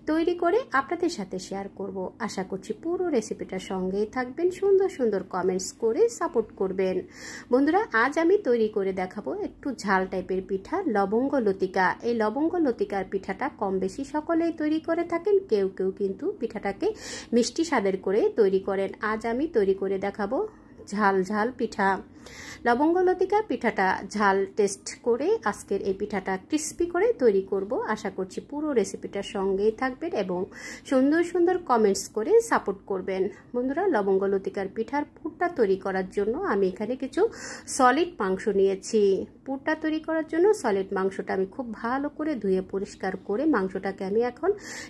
Speaker 1: তৈরি করে আপনাদের সাথে শেয়ার করব। আশা করছি পুরো রেসিপিটার সঙ্গেই থাকবেন, সুন্দর সুন্দর কমেন্টস করে সাপোর্ট করবেন। বন্ধুরা, আজ আমি তৈরি করে দেখাবো একটু ঝাল টাইপের পিঠা, লবঙ্গ লতিকা। এই লবঙ্গ লতিকার পিঠাটা কম বেশি সকলেই তৈরি করে থাকেন, কেউ কেউ কিন্তু পিঠাটাকে মিষ্টি স্বাদের করে তৈরি করেন। আজ আমি তৈরি করে দেখাবো ঝাল ঝাল পিঠা। লবঙ্গ লতিকা পিঠাটা ঝাল টেস্ট করে আজকের এই পিঠাটা ক্রিস্পি করে তৈরি করব। আশা করছি পুরো রেসিপিটার সঙ্গেই থাকবেন এবং সুন্দর সুন্দর কমেন্টস করে সাপোর্ট করবেন। বন্ধুরা, লবঙ্গ লতিকার পিঠার পুরটা তৈরি করার জন্য আমি এখানে কিছু সলিড মাংস নিয়েছি। পুরটা তৈরি করার জন্য সলিড মাংসটা আমি খুব ভালো করে ধুয়ে পরিষ্কার করে মাংসটাকে আমি এখন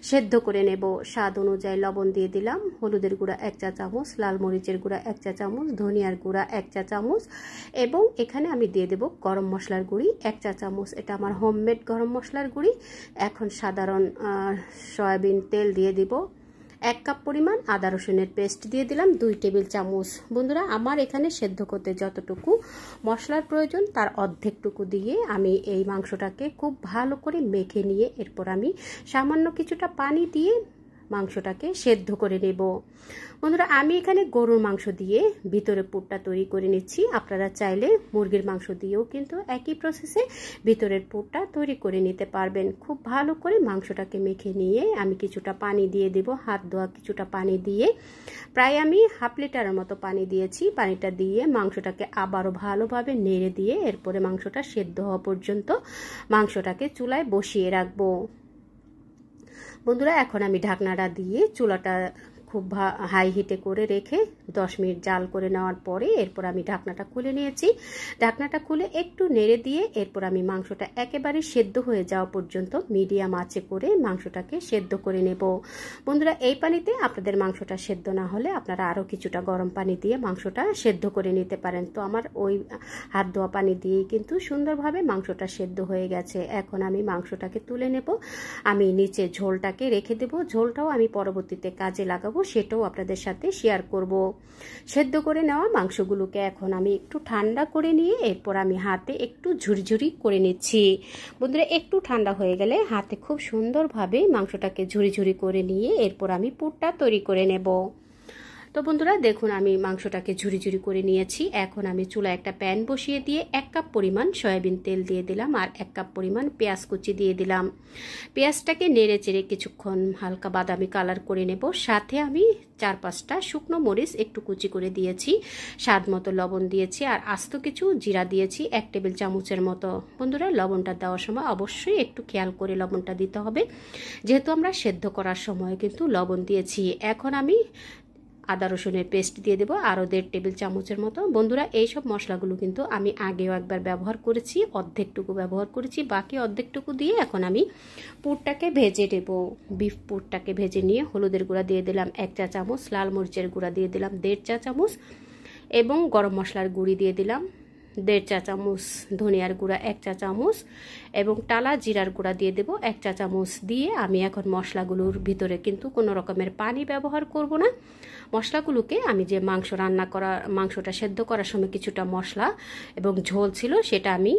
Speaker 1: সেদ্ধ করে নেব। স্বাদ অনুযায়ী লবণ দিয়ে দিলাম, হলুদের গুঁড়া 1 চা চামচ, লাল মরিচের গুঁড়া 1 চা চামচ, ধনিয়ার গুঁড়া 1 চা চামচ এবং এখানে আমি দিয়ে দেব গরম মশলার গুঁড়ি 1 চা চামচ। এটা আমার হোমমেড গরম মশলার গুঁড়ি। এখন সাধারণ সয়াবিন তেল দিয়ে দিব। 1 কাপ পরিমাণ আদা রসুনের পেস্ট দিয়ে দিলাম 2 টেবিল চামচ। বন্ধুরা, আমার এখানে সেদ্ধ করতে যতটুকু মশলার প্রয়োজন তার অর্ধেকটুকু দিয়ে আমি এই মাংসটাকে খুব ভালো করে মেখে নিয়ে এরপর আমি সামান্য কিছুটা পানি দিয়ে মাংসটাকে সেদ্ধ করে নেব। বন্ধুরা, আমি এখানে গরুর মাংস দিয়ে ভিতরে পুরটা তৈরি করে নিচ্ছি। আপনারা চাইলে মুরগির মাংস দিয়েও কিন্তু একই প্রসেসে ভিতরের পুরটা তৈরি করে নিতে পারবেন। খুব ভালো করে মাংসটাকে মেখে নিয়ে আমি কিছুটা পানি দিয়ে দেব, হাত ধোয়া কিছুটা পানি দিয়ে। প্রায় আমি হাফ লিটারের মতো পানি দিয়েছি। পানিটা দিয়ে মাংসটাকে আবারও ভালোভাবে নেড়ে দিয়ে এরপরে মাংসটা সেদ্ধ হওয়া পর্যন্ত মাংসটাকে চুলায় বসিয়ে রাখবো। বন্ধুরা, এখন আমি ঢাকনাটা দিয়ে চুলাটা খুব হাই হিটে করে রেখে 10 মিনিট জাল করে নেওয়ার পরে এরপর আমি ঢাকনাটা খুলে নিয়েছি। ঢাকনাটা খুলে একটু নেড়ে দিয়ে এরপর আমি মাংসটা একেবারে সেদ্ধ হয়ে যাওয়া পর্যন্ত মিডিয়াম আঁচে করে মাংসটাকে সেদ্ধ করে নেব। বন্ধুরা, এই পানিতে আপনাদের মাংসটা সেদ্ধ না হলে আপনারা আরও কিছুটা গরম পানি দিয়ে মাংসটা সেদ্ধ করে নিতে পারেন। তো আমার ওই হাত ধোয়া পানি দিয়েই কিন্তু সুন্দরভাবে মাংসটা সেদ্ধ হয়ে গেছে। এখন আমি মাংসটাকে তুলে নেব। আমি নিচে ঝোলটাকে রেখে দেব। ঝোলটাও আমি পরবর্তীতে কাজে লাগাবো, সেটাও আপনাদের সাথে শেয়ার করব। সেদ্ধ করে নেওয়া মাংসগুলোকে এখন আমি একটু ঠান্ডা করে নিয়ে এরপর আমি হাতে একটু ঝুরঝুরি করে নিচ্ছি। বন্ধুরা, একটু ঠান্ডা হয়ে গেলে হাতে খুব সুন্দরভাবে মাংসটাকে ঝুরি করে নিয়ে এরপর আমি পুরটা তৈরি করে নেব। তো বন্ধুরা, দেখুন আমি মাংসটাকে ঝুরি করে নিয়েছি। এখন আমি চুলায় একটা প্যান বসিয়ে দিয়ে 1 কাপ পরিমাণ সয়াবিন তেল দিয়ে দিলাম আর 1 কাপ পরিমাণ পেঁয়াজ কুচি দিয়ে দিলাম। পেঁয়াজটাকে নেড়ে চেড়ে কিছুক্ষণ হালকা বাদামি কালার করে নেব। সাথে আমি 4-5টা শুকনো মরিচ একটু কুচি করে দিয়েছি, স্বাদ মতো লবণ দিয়েছি আর আস্ত কিছু জিরা দিয়েছি 1 টেবিল চামচের মতো। বন্ধুরা, লবণটা দেওয়ার সময় অবশ্যই একটু খেয়াল করে লবণটা দিতে হবে, যেহেতু আমরা সেদ্ধ করার সময় কিন্তু লবণ দিয়েছি। এখন আমি আদা রসুনের পেস্ট দিয়ে দেবো আরও 1.5 টেবিল চামচের মতো। বন্ধুরা, এইসব মশলাগুলো কিন্তু আমি আগেও একবার ব্যবহার করেছি, অর্ধেকটুকু ব্যবহার করেছি, বাকি অর্ধেকটুকু দিয়ে এখন আমি পুরটাকে ভেজে নেব। বিফ পুরটাকে ভেজে নিয়ে হলুদের গুঁড়া দিয়ে দিলাম 1 চা চামচ, লাল মরিচের গুঁড়া দিয়ে দিলাম 1.5 চা চামচ এবং গরম মশলার গুঁড়ি দিয়ে দিলাম 1.5 চা চামচ, ধনিয়ার গুঁড়া 1 চা চামচ এবং টালা জিরার গুঁড়া দিয়ে দেব 1 চা চামচ দিয়ে আমি এখন মশলাগুলোর ভিতরে কিন্তু কোনো রকমের পানি ব্যবহার করব না। মশলাগুলোকে আমি যে মাংসটা সেদ্ধ করার সময় কিছুটা মশলা এবং ঝোল ছিল সেটা আমি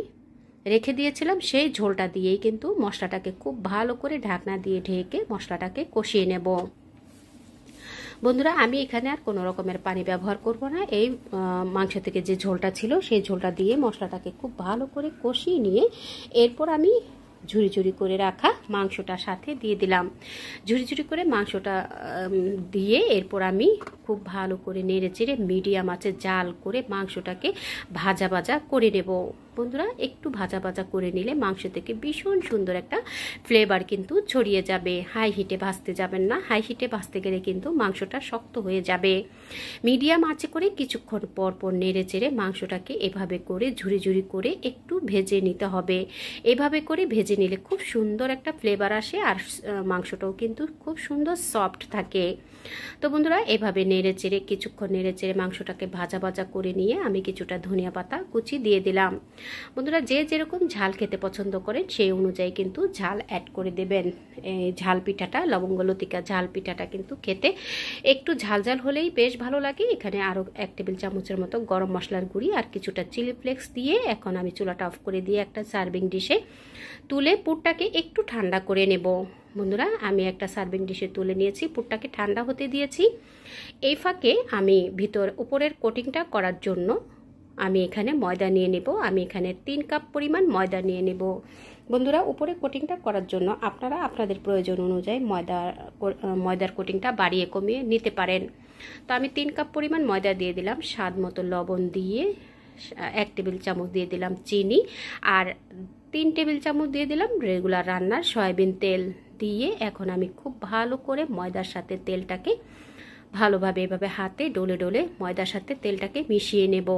Speaker 1: রেখে দিয়েছিলাম, সেই ঝোলটা দিয়েই কিন্তু মশলাটাকে খুব ভালো করে ঢাকনা দিয়ে ঢেকে মশলাটাকে কষিয়ে নেব। বন্ধুরা, আমি এখানে আর কোনো রকমের পানি ব্যবহার করব না। এই মাংস থেকে যে ঝোলটা ছিল সেই ঝোলটা দিয়ে মশলাটাকে খুব ভালো করে কষিয়ে নিয়ে এরপর আমি ঝুরি করে রাখা মাংসটার সাথে দিয়ে দিলাম। ঝুরি করে মাংসটা দিয়ে এরপর আমি খুব ভালো করে নেড়ে চেড়ে মিডিয়াম আঁচে জাল করে মাংসটাকে ভাজা করে নেব। বন্ধুরা, একটু ভাজা করে নিলে মাংস থেকে ভীষণ সুন্দর একটা ফ্লেভার কিন্তু ছড়িয়ে যাবে। হাই হিটে ভাজতে যাবেন না, হাই হিটে ভাজতে গেলে কিন্তু মাংসটা শক্ত হয়ে যাবে। মিডিয়াম আঁচে করে কিছুক্ষণ পর নেড়ে চেড়ে মাংসটাকে এভাবে করে ঝুরি করে একটু ভেজে নিতে হবে। এভাবে করে ভেজে নিলে খুব সুন্দর একটা ফ্লেভার আসে আর মাংসটাও কিন্তু খুব সুন্দর সফট থাকে। তো বন্ধুরা, এভাবে নেড়ে নেড়েচেড়ে কিছুক্ষণ নেড়েচেড়ে মাংসটাকে ভাজা ভাজা করে নিয়ে আমি কিছুটা ধনিয়া পাতা কুচি দিয়ে দিলাম। বন্ধুরা যে যেরকম ঝাল খেতে পছন্দ করেন সেই অনুযায়ী কিন্তু ঝাল অ্যাড করে দেবেন। এই ঝাল পিঠাটা, লবঙ্গ লতিকা ঝাল পিঠাটা কিন্তু খেতে একটু ঝাল ঝাল হলেই বেশ ভালো লাগে। এখানে আরও 1 টেবিল চামচের মতো গরম মশলার গুঁড়ি আর কিছুটা চিলি ফ্লেক্স দিয়ে এখন আমি চুলাটা অফ করে দিয়ে একটা সার্ভিং ডিশে তুলে পুরটাকে একটু ঠান্ডা করে নেব। বন্ধুরা আমি একটা সার্ভিং ডিশে তুলে নিয়েছি, পুরটাকে ঠান্ডা হতে দিয়েছি। এই ফাঁকে আমি উপরের কোটিংটা করার জন্য আমি এখানে ময়দা নিয়ে নেব। আমি এখানে 3 কাপ পরিমাণ ময়দা নিয়ে নেব। বন্ধুরা উপরে কোটিংটা করার জন্য আপনারা আপনাদের প্রয়োজন অনুযায়ী ময়দার কোটিংটা বাড়িয়ে কমিয়ে নিতে পারেন। তো আমি 3 কাপ পরিমাণ ময়দা দিয়ে দিলাম, স্বাদ মতো লবণ দিয়ে 1 টেবিল চামচ দিয়ে দিলাম চিনি, আর 3 টেবিল চামচ দিয়ে দিলাম রেগুলার রান্নার সয়াবিন তেল দিয়ে এখন আমি খুব ভালো করে ময়দার সাথে তেলটাকে ভালোভাবে এভাবে হাতে ডলে ডলে ময়দার সাথে তেলটাকে মিশিয়ে নেব।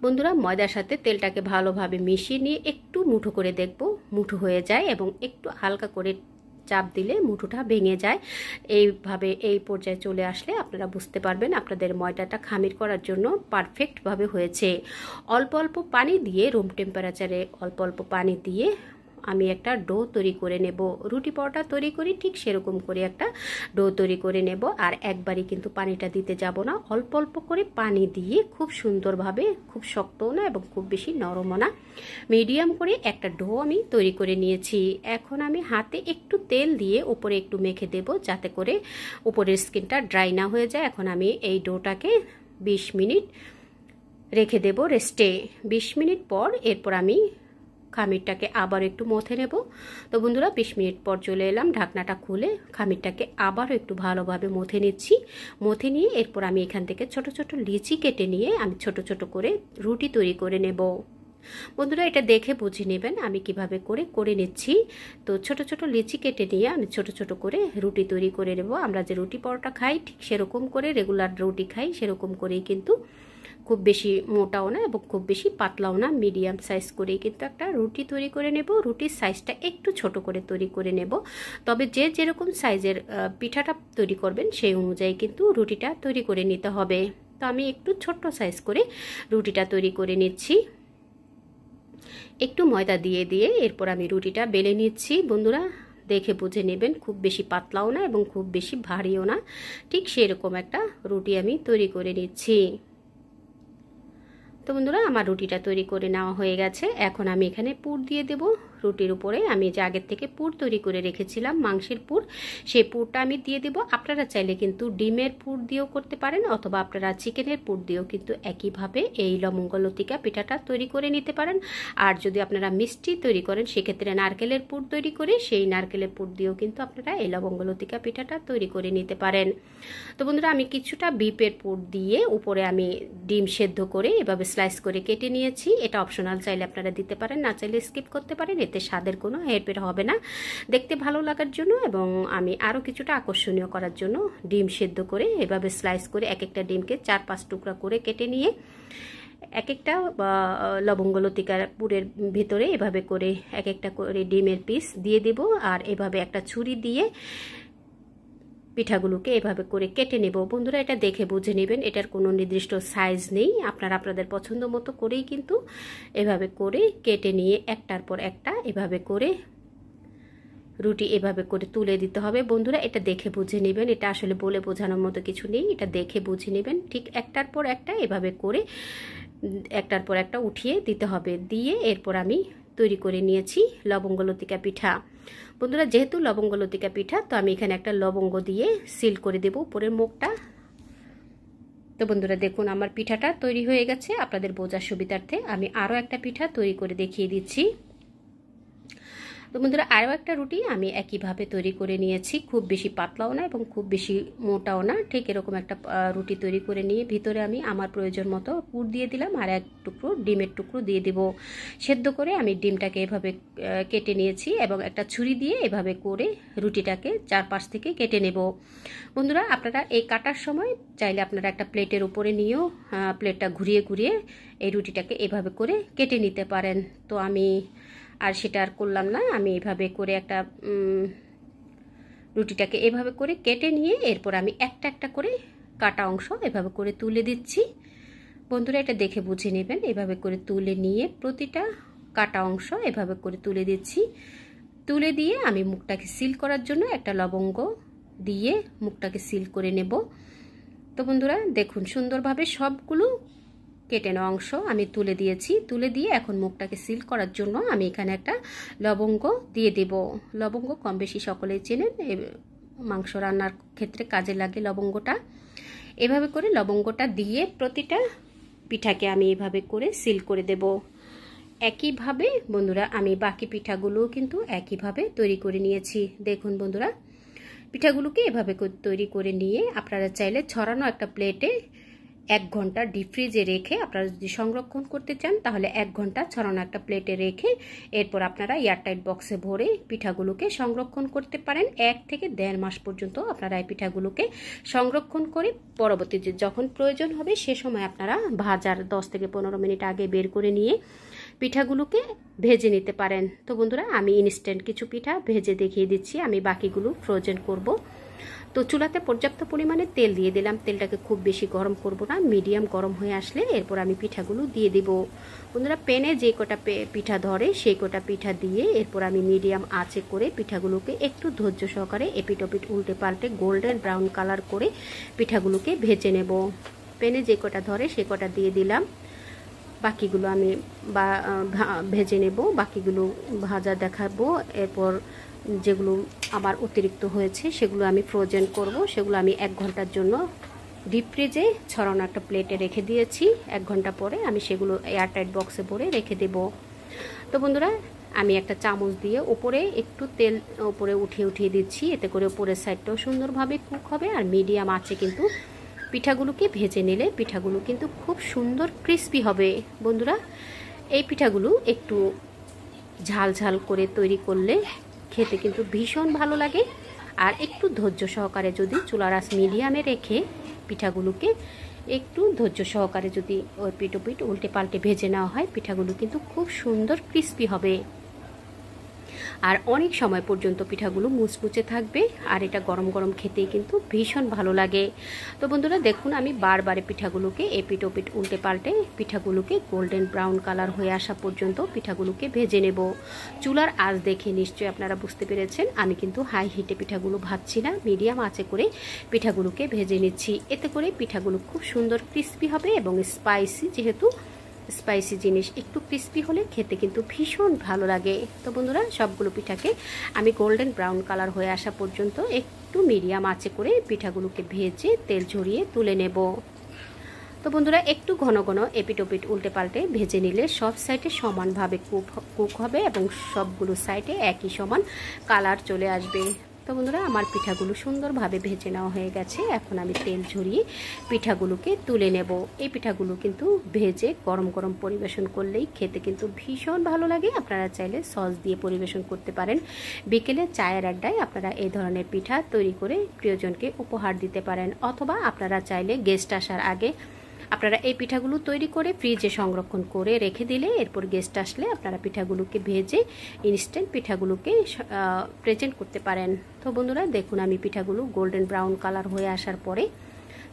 Speaker 1: বন্ধুরা ময়দার সাথে তেলটাকে ভালোভাবে মিশিয়ে নিয়ে একটু মুঠো করে দেখব মুঠো হয়ে যায় এবং একটু হালকা করে চাপ দিলে মুঠোটা ভেঙে যায়। এইভাবে এই পর্যায়ে চলে আসলে আপনারা বুঝতে পারবেন আপনাদের ময়দাটা খামির করার জন্য পারফেক্টভাবে হয়েছে। অল্প অল্প পানি দিয়ে রুম টেম্পারেচারে অল্প অল্প পানি দিয়ে আমি একটা ডো তৈরি করে নেব। রুটি পরোটা তৈরি করি ঠিক সেরকম করে একটা ডো তৈরি করে নেব। আর একবারই কিন্তু পানিটা দিতে যাব না, অল্প অল্প করে পানি দিয়ে খুব সুন্দরভাবে, খুব শক্তও না এবং খুব বেশি নরমও না, মিডিয়াম করে একটা ডো আমি তৈরি করে নিয়েছি। এখন আমি হাতে একটু তেল দিয়ে উপরে একটু মেখে দেব যাতে করে উপরের স্কিনটা ড্রাই না হয়ে যায়। এখন আমি এই ডোটাকে 20 মিনিট রেখে দেব রেস্টে। 20 মিনিট পর এরপর আমি খামিরটাকে আবার একটু মথে নেব। তো বন্ধুরা 20 মিনিট পর চলে এলাম, ঢাকনাটা খুলে খামিরটাকে আবারও একটু ভালোভাবে মথে নিচ্ছি। মথে নিয়ে এরপর আমি এখান থেকে ছোট ছোট লিচি কেটে নিয়ে আমি ছোট ছোট করে রুটি তৈরি করে নেব। বন্ধুরা এটা দেখে বুঝে নেবেন আমি কিভাবে করে নিচ্ছি। তো ছোট ছোট লিচি কেটে নিয়ে আমি ছোট ছোট করে রুটি তৈরি করে নেব। আমরা যে রুটি পরোটা খাই ঠিক সেরকম করে, রেগুলার রুটি খাই সেরকম করেই, কিন্তু খুব বেশি মোটাও না এবং খুব বেশি পাতলাও না, মিডিয়াম সাইজ করেই কিন্তু একটা রুটি তৈরি করে নেব। রুটির সাইজটা একটু ছোট করে তৈরি করে নেব, তবে যে যেরকম সাইজের পিঠাটা তৈরি করবেন সেই অনুযায়ী কিন্তু রুটিটা তৈরি করে নিতে হবে। তো আমি একটু ছোট্ট সাইজ করে রুটিটা তৈরি করে নিচ্ছি। একটু ময়দা দিয়ে দিয়ে এরপর আমি রুটিটা বেলে নিচ্ছি। বন্ধুরা দেখে বুঝে নেবেন খুব বেশি পাতলাও না এবং খুব বেশি ভারীও না, ঠিক সেরকম একটা রুটি আমি তৈরি করে নিচ্ছি। তো বন্ধুরা আমার রুটিটা তৈরি করে নেওয়া হয়ে গেছে। এখন আমি এখানে পুর দিয়ে দেব রুটির উপরে। আমি যে আগের থেকে পুর তৈরি করে রেখেছিলাম মাংসের পুর, সেই পুরটা আমি দিয়ে দেব। আপনারা চাইলে কিন্তু ডিমের পুর দিয়েও করতে পারেন অথবা আপনারা চিকেনের পুর দিয়েও কিন্তু একইভাবে এই লবঙ্গ লতিকা পিঠাটা তৈরি করে নিতে পারেন। আর যদি আপনারা মিষ্টি তৈরি করেন সেক্ষেত্রে নারকেলের পুর তৈরি করে সেই নারকেলের পুর দিয়েও কিন্তু আপনারা এই লবঙ্গ লতিকা পিঠাটা তৈরি করে নিতে পারেন। তো বন্ধুরা আমি কিছুটা বিপের পুর দিয়ে উপরে আমি ডিম সেদ্ধ করে এভাবে স্লাইস করে কেটে নিয়েছি। এটা অপশনাল, চাইলে আপনারা দিতে পারেন, না চাইলে স্কিপ করতে পারেন। এতে স্বাদের কোনো হেরফের হবে না, দেখতে ভালো লাগার জন্য এবং আমি আরও কিছুটা আকর্ষণীয় করার জন্য ডিম সেদ্ধ করে এভাবে স্লাইস করে এক একটা ডিমকে 4-5 টুকরা করে কেটে নিয়ে এক একটা লবঙ্গ লতিকার পুরের ভিতরে এভাবে করে এক একটা করে ডিমের পিস দিয়ে দেব। আর এভাবে একটা ছুরি দিয়ে পিঠাগুলোকে এভাবে করে কেটে নেব। বন্ধুরা এটা দেখে বুঝে নেবেন, এটার কোনো নির্দিষ্ট সাইজ নেই, আপনারা আপনাদের পছন্দ মতো করেই কিন্তু এভাবে করে কেটে নিয়ে একটার পর একটা এভাবে করে রুটি এভাবে করে তুলে দিতে হবে। বন্ধুরা এটা দেখে বুঝে নেবেন, এটা আসলে বলে বোঝানোর মতো কিছু নেই, এটা দেখে বুঝে নেবেন। ঠিক একটার পর একটা এভাবে করে একটার পর একটা উঠিয়ে দিতে হবে। দিয়ে এরপর আমি তৈরি করে নিয়েছি লবঙ্গ লতিকা পিঠা। বন্ধুরা যেহেতু লবঙ্গ লতিকা পিঠা, তো আমি এখানে একটা লবঙ্গ দিয়ে সিল করে দেব উপরের মুখটা। তো বন্ধুরা দেখুন আমার পিঠাটা তৈরি হয়ে গেছে। আপনাদের বোঝার সুবিধার্থে আমি আরও একটা পিঠা তৈরি করে দেখিয়ে দিচ্ছি। তো বন্ধুরা আরও একটা রুটি আমি একইভাবে তৈরি করে নিয়েছি, খুব বেশি পাতলাও না এবং খুব বেশি মোটাও না, ঠিক এরকম একটা রুটি তৈরি করে নিয়ে ভিতরে আমি আমার প্রয়োজন মতো পুর দিয়ে দিলাম আর এক টুকরো ডিমের টুকরো দিয়ে দেব। সেদ্ধ করে আমি ডিমটাকে এভাবে কেটে নিয়েছি এবং একটা ছুরি দিয়ে এভাবে করে রুটিটাকে 4 পাশ থেকে কেটে নেব। বন্ধুরা আপনারা এই কাটার সময় চাইলে আপনারা একটা প্লেটের উপরে নিয়েও প্লেটটা ঘুরিয়ে ঘুরিয়ে এই রুটিটাকে এভাবে করে কেটে নিতে পারেন। তো আমি আর সেটা আর করলাম না, আমি এইভাবে করে একটা রুটিটাকে এভাবে করে কেটে নিয়ে এরপর আমি একটা একটা করে কাটা অংশ এভাবে করে তুলে দিচ্ছি। বন্ধুরা এটা দেখে বুঝে নেবেন, এভাবে করে তুলে নিয়ে প্রতিটা কাটা অংশ এভাবে করে তুলে দিচ্ছি। তুলে দিয়ে আমি মুখটাকে সিল করার জন্য একটা লবঙ্গ দিয়ে মুখটাকে সিল করে নেব। তো বন্ধুরা দেখুন সুন্দরভাবে সবগুলো কেটে নেওয়া অংশ আমি তুলে দিয়েছি। তুলে দিয়ে এখন মুখটাকে সিল করার জন্য আমি এখানে একটা লবঙ্গ দিয়ে দেব। লবঙ্গ কম বেশি সকলেই চেনেন, মাংস রান্নার ক্ষেত্রে কাজে লাগে লবঙ্গটা। এভাবে করে লবঙ্গটা দিয়ে প্রতিটা পিঠাকে আমি এভাবে করে সিল করে দেব। একইভাবে বন্ধুরা আমি বাকি পিঠাগুলোও কিন্তু একইভাবে তৈরি করে নিয়েছি। দেখুন বন্ধুরা পিঠাগুলোকে এভাবে তৈরি করে নিয়ে আপনারা চাইলে ছড়ানো একটা প্লেটে 1 ঘন্টা ডিপ ফ্রিজে রেখে আপনারা যদি সংরক্ষণ করতে চান তাহলে 1 ঘন্টা ছড়ানো একটা প্লেটে রেখে এরপর আপনারা এয়ারটাইট বক্সে ভরে পিঠাগুলোকে সংরক্ষণ করতে পারেন। 1 থেকে 1.5 মাস পর্যন্ত আপনারা এই পিঠাগুলোকে সংরক্ষণ করে পরবর্তীতে যখন প্রয়োজন হবে সে সময় আপনারা ভাজার 10 থেকে 15 মিনিট আগে বের করে নিয়ে পিঠাগুলোকে ভেজে নিতে পারেন। তো বন্ধুরা আমি ইনস্ট্যান্ট কিছু পিঠা ভেজে দেখিয়ে দিচ্ছি, আমি বাকিগুলো ফ্রোজেন করব। তো চুলাতে পর্যাপ্ত পরিমাণে তেল দিয়ে দিলাম। তেলটাকে খুব বেশি গরম করব না, মিডিয়াম গরম হয়ে আসলে এরপর আমি পিঠাগুলো দিয়ে দিব। বন্ধুরা প্যানে যে কটা পিঠা ধরে সেই কটা পিঠা দিয়ে এরপর আমি মিডিয়াম আঁচে করে পিঠাগুলোকে একটু ধৈর্য সহকারে এপিট ওপিট উল্টে পাল্টে গোল্ডেন ব্রাউন কালার করে পিঠাগুলোকে ভেজে নেব। প্যানে যে কটা ধরে সে কটা দিয়ে দিলাম, বাকিগুলো আমি ভেজে নেব, বাকিগুলো ভাজা দেখাবো। এরপর যেগুলো আমার অতিরিক্ত হয়েছে সেগুলো আমি ফ্রোজেন করব। সেগুলো আমি 1 ঘন্টার জন্য ডিপ ফ্রিজে ছড়ানো একটা প্লেটে রেখে দিয়েছি। 1 ঘন্টা পরে আমি সেগুলো এয়ারটাইট বক্সে ভরে রেখে দেব। তো বন্ধুরা আমি একটা চামচ দিয়ে উপরে একটু তেল উপরে উঠিয়ে দিচ্ছি, এতে করে উপরের সাইডটাও সুন্দরভাবে কুক হবে। আর মিডিয়াম আঁচে কিন্তু পিঠাগুলোকে ভেজে নিলে পিঠাগুলো কিন্তু খুব সুন্দর ক্রিস্পি হবে। বন্ধুরা এই পিঠাগুলো একটু ঝাল ঝাল করে তৈরি করলে খেতে কিন্তু ভীষণ ভালো লাগে। আর একটু ধৈর্য সহকারে যদি চুলার আঁচ মিডিয়ামে রেখে পিঠাগুলোকে একটু ধৈর্য সহকারে যদি ওই পিঠ উল্টে পাল্টে ভেজে নেওয়া হয় পিঠাগুলো কিন্তু খুব সুন্দর ক্রিস্পি হবে আর অনেক সময় পর্যন্ত পিঠাগুলো মুচমুচে থাকবে। আর এটা গরম গরম খেতেই কিন্তু ভীষণ ভালো লাগে। তো বন্ধুরা দেখুন আমি বারবারে পিঠাগুলোকে এপিট ওপিট উল্টে পাল্টে পিঠাগুলোকে গোল্ডেন ব্রাউন কালার হয়ে আসা পর্যন্ত পিঠাগুলোকে ভেজে নেব। চুলার আঁচ দেখে নিশ্চয়ই আপনারা বুঝতে পেরেছেন আমি কিন্তু হাই হিটে পিঠাগুলো ভাজছি না, মিডিয়াম আঁচে করে পিঠাগুলোকে ভেজে নিচ্ছি। এতে করে পিঠাগুলো খুব সুন্দর ক্রিস্পি হবে এবং স্পাইসি, যেহেতু স্পাইসি জিনিস একটু ক্রিস্পি হলে খেতে কিন্তু ভীষণ ভালো লাগে। তো বন্ধুরা সবগুলো পিঠাকে আমি গোল্ডেন ব্রাউন কালার হয়ে আসা পর্যন্ত একটু মিডিয়াম আঁচে করে পিঠাগুলোকে ভেজে তেল ঝরিয়ে তুলে নেব। তো বন্ধুরা একটু ঘন ঘন এপিট ওপিট উল্টে পাল্টে ভেজে নিলে সব সাইডে সমানভাবে কুক হবে এবং সবগুলো সাইডে একই সমান কালার চলে আসবে। তো বন্ধুরা আমার পিঠাগুলো সুন্দরভাবে ভেজে নেওয়া হয়ে গেছে। এখন আমি তেল ঝরিয়ে পিঠাগুলোকে তুলে নেব। এই পিঠাগুলো কিন্তু ভেজে গরম গরম পরিবেশন করলেই খেতে কিন্তু ভীষণ ভালো লাগে। আপনারা চাইলে সস দিয়ে পরিবেশন করতে পারেন। বিকেলে চায়ের আড্ডায় আপনারা এই ধরনের পিঠা তৈরি করে প্রিয়জনকে উপহার দিতে পারেন, অথবা আপনারা চাইলে গেস্ট আসার আগে আপনারা এই পিঠাগুলো তৈরি করে ফ্রিজে সংরক্ষণ করে রেখে দিলে এরপর গেস্ট আসলে আপনারা পিঠাগুলোকে ভেজে ইনস্ট্যান্ট পিঠাগুলোকে প্রেজেন্ট করতে পারেন। তো বন্ধুরা দেখুন আমি পিঠাগুলো গোল্ডেন ব্রাউন কালার হয়ে আসার পরে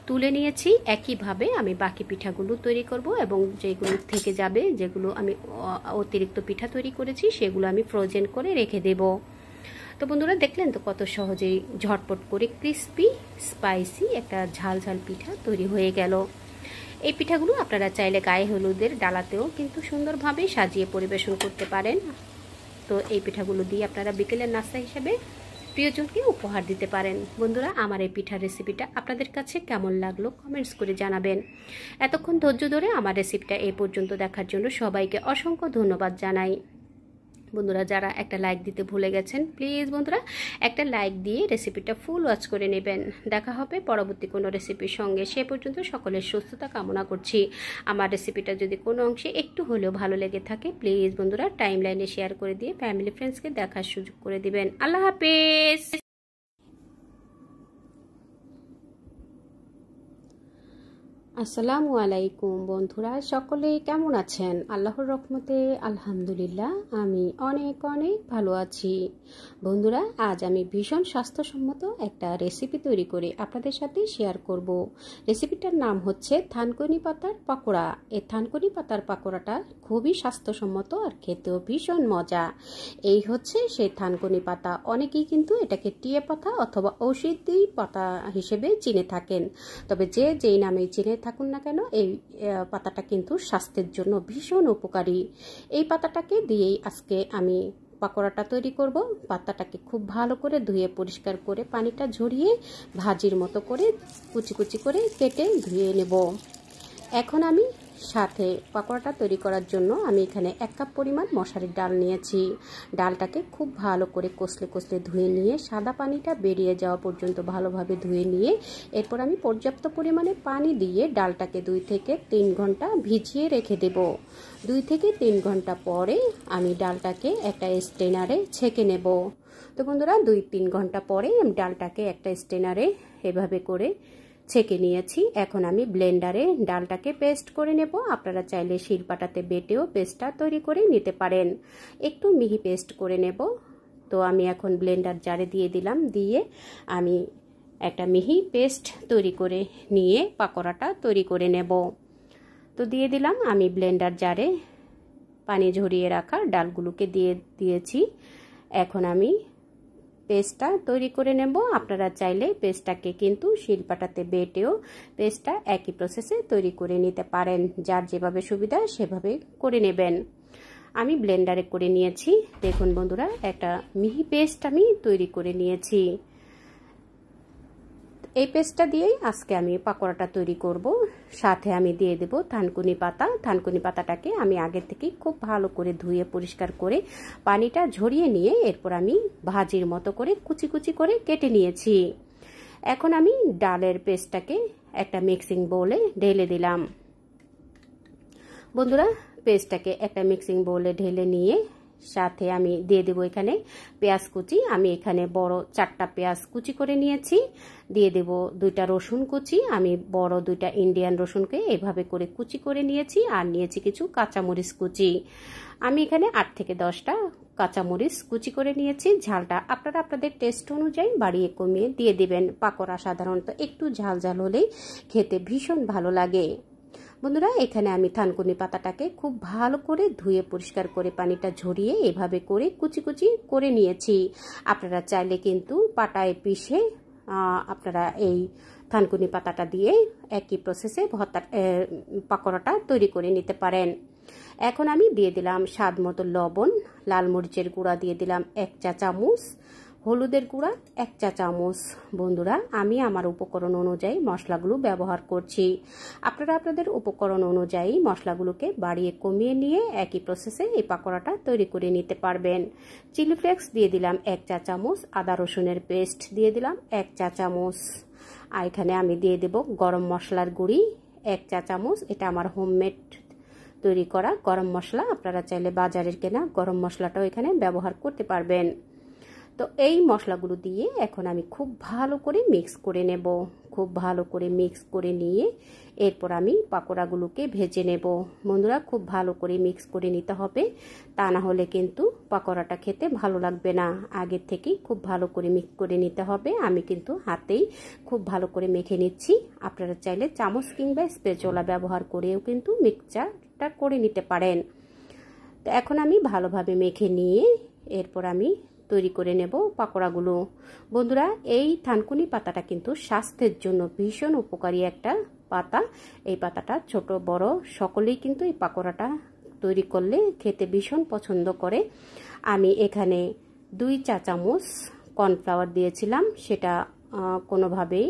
Speaker 1: তুলে নিয়েছি। একইভাবে আমি বাকি পিঠাগুলো তৈরি করব এবং যেগুলো থেকে যাবে, যেগুলো আমি অতিরিক্ত পিঠা তৈরি করেছি সেগুলো আমি ফ্রোজেন করে রেখে দেব। তো বন্ধুরা দেখলেন তো কত সহজেই ঝটপট করে ক্রিস্পি স্পাইসি একটা ঝাল ঝাল পিঠা তৈরি হয়ে গেল। এই পিঠাগুলো আপনারা চাইলে গায়ে হলুদের ডালাতেও কিন্তু সুন্দরভাবে সাজিয়ে পরিবেশন করতে পারেন। তো এই পিঠাগুলো দিয়ে আপনারা বিকেলের নাস্তা হিসেবে প্রিয়জনকে উপহার দিতে পারেন। বন্ধুরা আমার এই পিঠার রেসিপিটা আপনাদের কাছে কেমন লাগলো কমেন্টস করে জানাবেন। এতক্ষণ ধৈর্য ধরে আমার রেসিপিটা এই পর্যন্ত দেখার জন্য সবাইকে অসংখ্য ধন্যবাদ জানাই। বন্ধুরা যারা একটা লাইক দিতে ভুলে গেছেন প্লিজ বন্ধুরা একটা লাইক দিয়ে রেসিপিটা ফুল ওয়াচ করে নেবেন। দেখা হবে পরবর্তী কোনো রেসিপির সঙ্গে। সে পর্যন্ত সকলের সুস্থতা কামনা করছি। আমার রেসিপিটা যদি কোনো অংশে একটু হলেও ভালো লেগে থাকে প্লিজ বন্ধুরা টাইম লাইনে শেয়ার করে দিয়ে ফ্যামিলি ফ্রেন্ডসকে দেখার সুযোগ করে দিবেন। আল্লাহ হাফেজ। আসসালামু আলাইকুম বন্ধুরা, সকলে কেমন আছেন? আল্লাহর রহমতে আলহামদুলিল্লাহ আমি অনেক অনেক ভালো আছি। বন্ধুরা, আজ আমি ভীষণ স্বাস্থ্যসম্মত একটা রেসিপি তৈরি করে আপনাদের সাথে শেয়ার করব। রেসিপিটার নাম হচ্ছে থানকুনি পাতার পাকোড়া। এই থানকুনি পাতার পাকোড়াটা খুবই স্বাস্থ্যসম্মত আর খেতেও ভীষণ মজা। এই হচ্ছে সেই থানকুনি পাতা। অনেকেই কিন্তু এটাকে টিয়ে পাতা অথবা ঔষধি পাতা হিসেবে চিনে থাকেন। তবে যেই নামে চিনে থাকুন না কেন, এই পাতাটা কিন্তু স্বাস্থ্যের জন্য ভীষণ উপকারী। এই পাতাটাকে দিয়েই আজকে আমি পাকোড়াটা তৈরি করব। পাতাটাকে খুব ভালো করে ধুয়ে পরিষ্কার করে পানিটা ঝরিয়ে ভাজির মতো করে কুচি কুচি করে কেটে ধুয়ে নেব। এখন আমি সাথে পাকোড়াটা তৈরি করার জন্য আমি এখানে 1 কাপ পরিমাণ মশারির ডাল নিয়েছি। ডালটাকে খুব ভালো করে কষলে কষলে ধুয়ে নিয়ে সাদা পানিটা বেরিয়ে যাওয়া পর্যন্ত ভালোভাবে ধুয়ে নিয়ে এরপর আমি পর্যাপ্ত পরিমাণে পানি দিয়ে ডালটাকে 2 থেকে 3 ঘন্টা ভিজিয়ে রেখে দেব। 2 থেকে 3 ঘন্টা পরে আমি ডালটাকে একটা স্ট্রেনারে ছেঁকে নেব। তো বন্ধুরা, 2-3 ঘন্টা পরে আমি ডালটাকে একটা স্ট্রেনারে এভাবে করে ছেঁকে নিয়েছি। এখন আমি ব্লেন্ডারে ডালটাকে পেস্ট করে নেব। আপনারা চাইলে শিলপাটাতে বেটেও পেস্টটা তৈরি করে নিতে পারেন। একটু মিহি পেস্ট করে নেব। তো আমি এখন ব্লেন্ডার জারে দিয়ে দিলাম। দিয়ে আমি একটা মিহি পেস্ট তৈরি করে নিয়ে পাকোড়াটা তৈরি করে নেব। তো দিয়ে দিলাম আমি ব্লেন্ডার জারে পানি ঝরিয়ে রাখা ডালগুলোকে দিয়েছি। এখন আমি পেস্টটা তৈরি করে নেব। আপনারা চাইলে পেস্টটাকে কিন্তু শিলপাটাতে বেটেও পেস্টটা একই প্রসেসে তৈরি করে নিতে পারেন। যার যেভাবে সুবিধা সেভাবে করে নেবেন। আমি ব্লেন্ডারে করে নিয়েছি। দেখুন বন্ধুরা, একটা মিহি পেস্ট আমি তৈরি করে নিয়েছি। এই পেস্টটা দিয়েই আজকে আমি পাকোড়াটা তৈরি করব। সাথে আমি দিয়ে দেব থানকুনি পাতা। থানকুনি পাতাটাকে আমি আগে থেকে খুব ভালো করে ধুয়ে পরিষ্কার করে পানিটা ঝরিয়ে নিয়ে এরপর আমি ভাজির মতো করে কুচি কুচি করে কেটে নিয়েছি। এখন আমি ডালের পেস্টটাকে একটা মিক্সিং বোলে ঢেলে দিলাম। বন্ধুরা, পেস্টটাকে একটা মিক্সিং বোলে ঢেলে নিয়ে সাথে আমি দিয়ে দেবো এখানে পেঁয়াজ কুচি। আমি এখানে বড় 4টা পেঁয়াজ কুচি করে নিয়েছি। দিয়ে দেব 2টা রসুন কুচি। আমি বড় 2টা ইন্ডিয়ান রসুনকে এভাবে করে কুচি করে নিয়েছি। আর নিয়েছি কিছু কাঁচামরিচ কুচি। আমি এখানে 8 থেকে 10টা কাঁচামরিচ কুচি করে নিয়েছি। ঝালটা আপনারা আপনাদের টেস্ট অনুযায়ী বাড়িয়ে কমিয়ে দিয়ে দিবেন। পাকোড়া সাধারণত একটু ঝাল ঝাল হলেই খেতে ভীষণ ভালো লাগে। বন্ধুরা, এখানে আমি থানকুনি পাতাটাকে খুব ভালো করে ধুয়ে পরিষ্কার করে পানিটা ঝরিয়ে এভাবে করে কুচি কুচি করে নিয়েছি। আপনারা চাইলে কিন্তু পাটায় পিষে আপনারা এই থানকুনি পাতাটা দিয়ে একই প্রসেসে পাকোড়াটা তৈরি করে নিতে পারেন। এখন আমি দিয়ে দিলাম স্বাদ মতো লবণ, লাল মরিচের গুঁড়া দিয়ে দিলাম 1 চা চামচ, হলুদের গুঁড়া 1 চা চামচ। বন্ধুরা, আমি আমার উপকরণ অনুযায়ী মশলাগুলো ব্যবহার করছি। আপনারা আপনাদের উপকরণ অনুযায়ী মশলাগুলোকে বাড়িয়ে কমিয়ে নিয়ে একই প্রসেসে এই পাকোড়াটা তৈরি করে নিতে পারবেন। চিলি ফ্লেক্স দিয়ে দিলাম 1 চা চামচ, আদা রসুনের পেস্ট দিয়ে দিলাম 1 চা চামচ। আর এখানে আমি দিয়ে দেব গরম মশলার গুঁড়ি 1 চা চামচ। এটা আমার হোমমেড তৈরি করা গরম মশলা। আপনারা চাইলে বাজারের কেনা গরম মশলাটাও এখানে ব্যবহার করতে পারবেন। তো এই মশলাগুলো দিয়ে এখন আমি খুব ভালো করে মিক্স করে নেব। খুব ভালো করে মিক্স করে নিয়ে এরপর আমি পাকোড়াগুলোকে ভেজে নেব। বন্ধুরা, খুব ভালো করে মিক্স করে নিতে হবে, তা না হলে কিন্তু পাকোড়াটা খেতে ভালো লাগবে না। আগের থেকেই খুব ভালো করে মিক্স করে নিতে হবে। আমি কিন্তু হাতেই খুব ভালো করে মেখে নিচ্ছি। আপনারা চাইলে চামচ কিংবা স্প্যাচুলা ব্যবহার করেও কিন্তু মিক্সচারটা করে নিতে পারেন। তো এখন আমি ভালোভাবে মেখে নিয়ে এরপর আমি তৈরি করে নেব পাকোড়াগুলো। বন্ধুরা, এই থানকুনি পাতাটা কিন্তু স্বাস্থ্যের জন্য ভীষণ উপকারী একটা পাতা। এই পাতাটা ছোট বড় সকলেই কিন্তু এই পাকোড়াটা তৈরি করলে খেতে ভীষণ পছন্দ করে। আমি এখানে 2 চা চামচ কর্নফ্লাওয়ার দিয়েছিলাম। সেটা কোনোভাবেই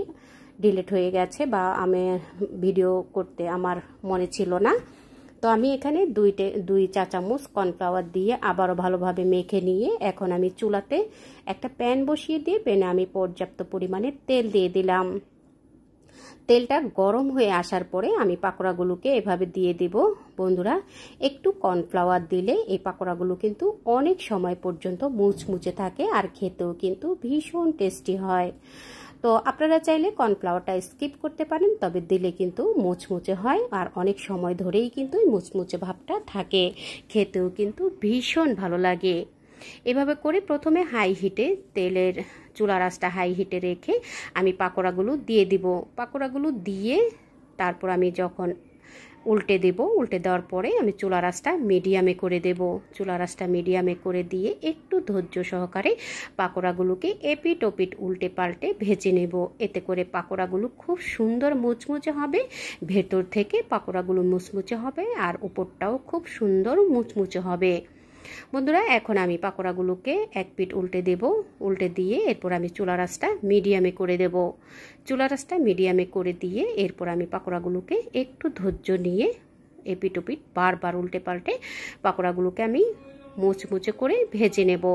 Speaker 1: ডিলিট হয়ে গেছে বা আমি ভিডিও করতে আমার মনে ছিল না। তো আমি এখানে 2 চা চামচ কর্নফ্লাওয়ার দিয়ে আবারও ভালোভাবে মেখে নিয়ে এখন আমি চুলাতে একটা প্যান বসিয়ে দিয়ে প্যানে আমি পর্যাপ্ত পরিমাণে তেল দিয়ে দিলাম। তেলটা গরম হয়ে আসার পরে আমি পাকোড়াগুলোকে এভাবে দিয়ে দেব। বন্ধুরা, একটু কর্নফ্লাওয়ার দিলে এই পাকোড়াগুলো কিন্তু অনেক সময় পর্যন্ত মুচমুচে থাকে আর খেতেও কিন্তু ভীষণ টেস্টি হয়। তো তো আপনারা চাইলে কর্নফ্লাওয়ারটা স্কিপ করতে পারেন, তবে দিলে কিন্তু মুচমুচে হয় আর অনেক সময় ধরেই কিন্তু মুচমুচে ভাবটা থাকে, খেতেও কিন্তু ভীষণ ভালো লাগে। এভাবে করে প্রথমে হাই হিটে তেলের চুলার আঁচটা হাই হিটে রেখে আমি পাকোড়াগুলো দিয়ে দিব। পাকোড়াগুলো দিয়ে তারপর আমি যখন উল্টে দেব, উল্টে দেওয়ার পরে আমি চুলার আঁচটা মিডিয়ামে করে দেব। চুলার আঁচটা মিডিয়ামে করে দিয়ে একটু ধৈর্য সহকারে পাকোড়াগুলোকে এপিট ওপিট উল্টে পাল্টে ভেজে নেব। এতে করে পাকোড়াগুলো খুব সুন্দর মুচমুচে হবে, ভেতর থেকে পাকোড়াগুলো মুচমুচে হবে আর উপরটাও খুব সুন্দর মুচমুচে হবে। বন্ধুরা, এখন আমি পাকোড়াগুলোকে এক পিঠ উল্টে দেব। উল্টে দিয়ে এরপর আমি চুলার আঁচটা মিডিয়ামে করে দেব। চুলার আঁচটা মিডিয়ামে করে দিয়ে এরপর আমি পাকোড়াগুলোকে একটু ধৈর্য নিয়ে এপিট ওপিট বারবার উল্টে পাল্টে পাকোড়াগুলোকে আমি মুচমুচে করে ভেজে নেব।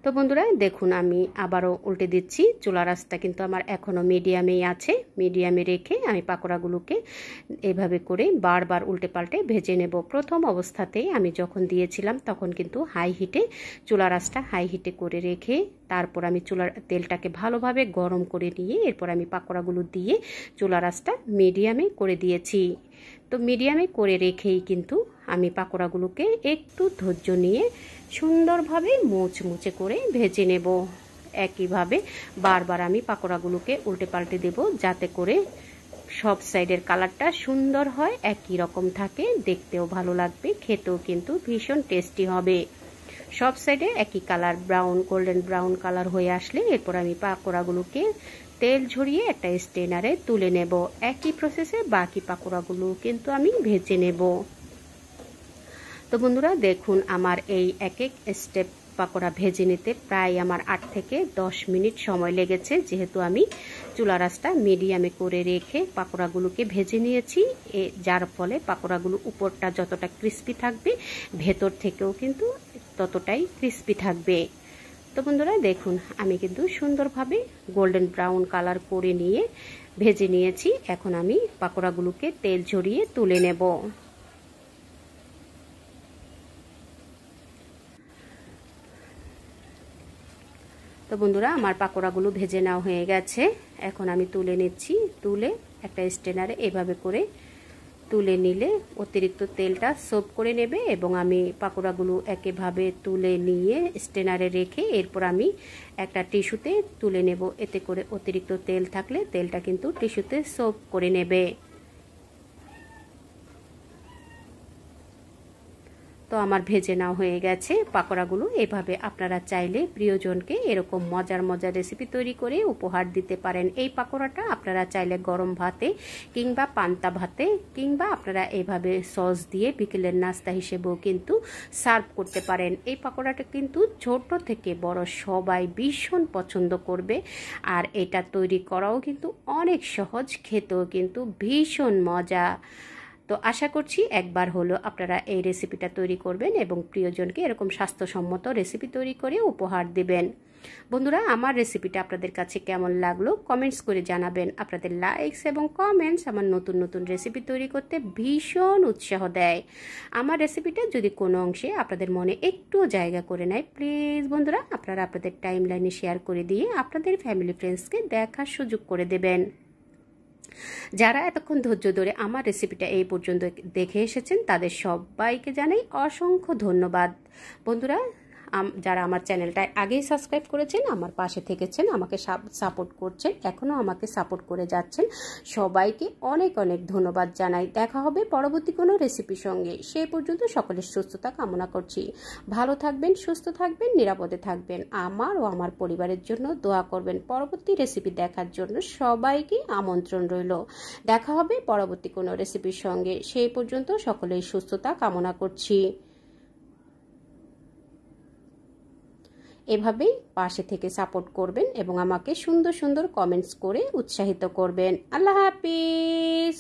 Speaker 1: তো বন্ধুরা দেখুন, আমি আবারও উল্টে দিচ্ছি। চুলার আঁচটা কিন্তু আমার এখনও মিডিয়ামেই আছে। মিডিয়ামে রেখে আমি পাকোড়াগুলোকে এভাবে করে বারবার উল্টে পাল্টে ভেজে নেব। প্রথম অবস্থাতেই আমি যখন দিয়েছিলাম তখন কিন্তু হাই হিটে চুলার আঁচটা হাই হিটে করে রেখে তারপর আমি চুলার তেলটাকে ভালোভাবে গরম করে নিয়ে এরপর আমি পাকোড়াগুলো দিয়ে চুলার আঁচটা মিডিয়ামে করে দিয়েছি। তো মিডিয়ামে করে রেখেই কিন্তু আমি পাকোড়াগুলোকে একটু ধৈর্য নিয়ে সুন্দরভাবে মুচমুচে করে ভেজে নেব। একইভাবে বারবার আমি পাকোড়াগুলোকে উল্টে পাল্টে দেব, যাতে করে সব সাইডের কালারটা সুন্দর হয়, একই রকম থাকে, দেখতেও ভালো লাগবে, খেতেও কিন্তু ভীষণ টেস্টি হবে। সব সাইডে একই colour brown golden brown colour হয়ে আসলে এরপর আমি পাকোড়াগুলোকে তেল ঝরিয়ে একটা স্ট্রেনারে তুলে নেব। একই প্রসেসে বাকি পাকোড়াগুলো কিন্তু আমি ভেজে নেব। তো বন্ধুরা দেখুন, আমার এই এক এক স্টেপ পাকোড়া ভেজে নিতে প্রায় আমার 8 থেকে 10 মিনিট সময় লেগেছে, যেহেতু আমি চুলার আঁচটা মিডিয়ামে করে রেখে পাকোড়াগুলোকে ভেজে নিয়েছি। যার ফলে পাকোড়াগুলো উপরটা যতটা ক্রিস্পি থাকবে ভেতর থেকেও কিন্তু ততটাই ক্রিস্পি থাকবে। তো বন্ধুরা দেখুন, আমি কিন্তু সুন্দরভাবে গোল্ডেন ব্রাউন কালার করে নিয়ে ভেজে নিয়েছি। এখন আমি পাকোড়াগুলোকে তেল ঝরিয়ে তুলে নেব। তো বন্ধুরা, আমার পাকোড়াগুলো ভেজে নেওয়া হয়ে গেছে। এখন আমি তুলে নিচ্ছি। তুলে একটা স্ট্রেনারে এভাবে করে তুলে নিলে অতিরিক্ত তেলটা সোপ করে নেবে এবং আমি পাকোড়াগুলো একইভাবে তুলে নিয়ে স্ট্রেনারে রেখে এরপর আমি একটা টিস্যুতে তুলে নেব। এতে করে অতিরিক্ত তেল থাকলে তেলটা কিন্তু টিস্যুতে সোপ করে নেবে। তো আমার ভেজে নেওয়া হয়ে গেছে পাকোড়াগুলো। এভাবে আপনারা চাইলে প্রিয়জনকে এরকম মজার মজার রেসিপি তৈরি করে উপহার দিতে পারেন। এই পাকোড়াটা আপনারা চাইলে গরম ভাতে কিংবা পান্তা ভাতে কিংবা আপনারা এভাবে সস দিয়ে বিকেলের নাস্তা হিসেবেও কিন্তু সার্ভ করতে পারেন। এই পাকোড়াটা কিন্তু ছোট থেকে বড় সবাই ভীষণ পছন্দ করবে আর এটা তৈরি করাও কিন্তু অনেক সহজ, খেতেও কিন্তু ভীষণ মজা। তো আশা করছি একবার হলো আপনারা এই রেসিপিটা তৈরি করবেন এবং প্রিয়জনকে এরকম স্বাস্থ্যসম্মত রেসিপি তৈরি করে উপহার দেবেন। বন্ধুরা, আমার রেসিপিটা আপনাদের কাছে কেমন লাগলো কমেন্টস করে জানাবেন। আপনাদের লাইকস এবং কমেন্টস আমার নতুন নতুন রেসিপি তৈরি করতে ভীষণ উৎসাহ দেয়। আমার রেসিপিটা যদি কোনো অংশে আপনাদের মনে একটুও জায়গা করে নেয়, প্লিজ বন্ধুরা আপনারা আপনাদের টাইম লাইনে শেয়ার করে দিয়ে আপনাদের ফ্যামিলি ফ্রেন্ডসকে দেখার সুযোগ করে দেবেন। যারা এতক্ষণ ধৈর্য ধরে আমার রেসিপিটা এই পর্যন্ত দেখে এসেছেন তাদের সবাইকে জানাই অসংখ্য ধন্যবাদ। বন্ধুরা, যারা আমার চ্যানেলটা আগেই সাবস্ক্রাইব করেছেন, আমার পাশে থেকেছেন, আমাকে সাপোর্ট করছেন, এখনও আমাকে সাপোর্ট করে যাচ্ছেন, সবাইকে অনেক অনেক ধন্যবাদ জানাই। দেখা হবে পরবর্তী কোনো রেসিপির সঙ্গে। সেই পর্যন্ত সকলের সুস্থতা কামনা করছি। ভালো থাকবেন, সুস্থ থাকবেন, নিরাপদে থাকবেন। আমার ও আমার পরিবারের জন্য দোয়া করবেন। পরবর্তী রেসিপি দেখার জন্য সবাইকে আমন্ত্রণ রইল। দেখা হবে পরবর্তী কোনো রেসিপির সঙ্গে। সেই পর্যন্ত সকলের সুস্থতা কামনা করছি। এভাবেই পাশে থেকে সাপোর্ট করবেন এবং আমাকে সুন্দর সুন্দর কমেন্টস করে উৎসাহিত করবেন। আল্লাহ হাফিজ।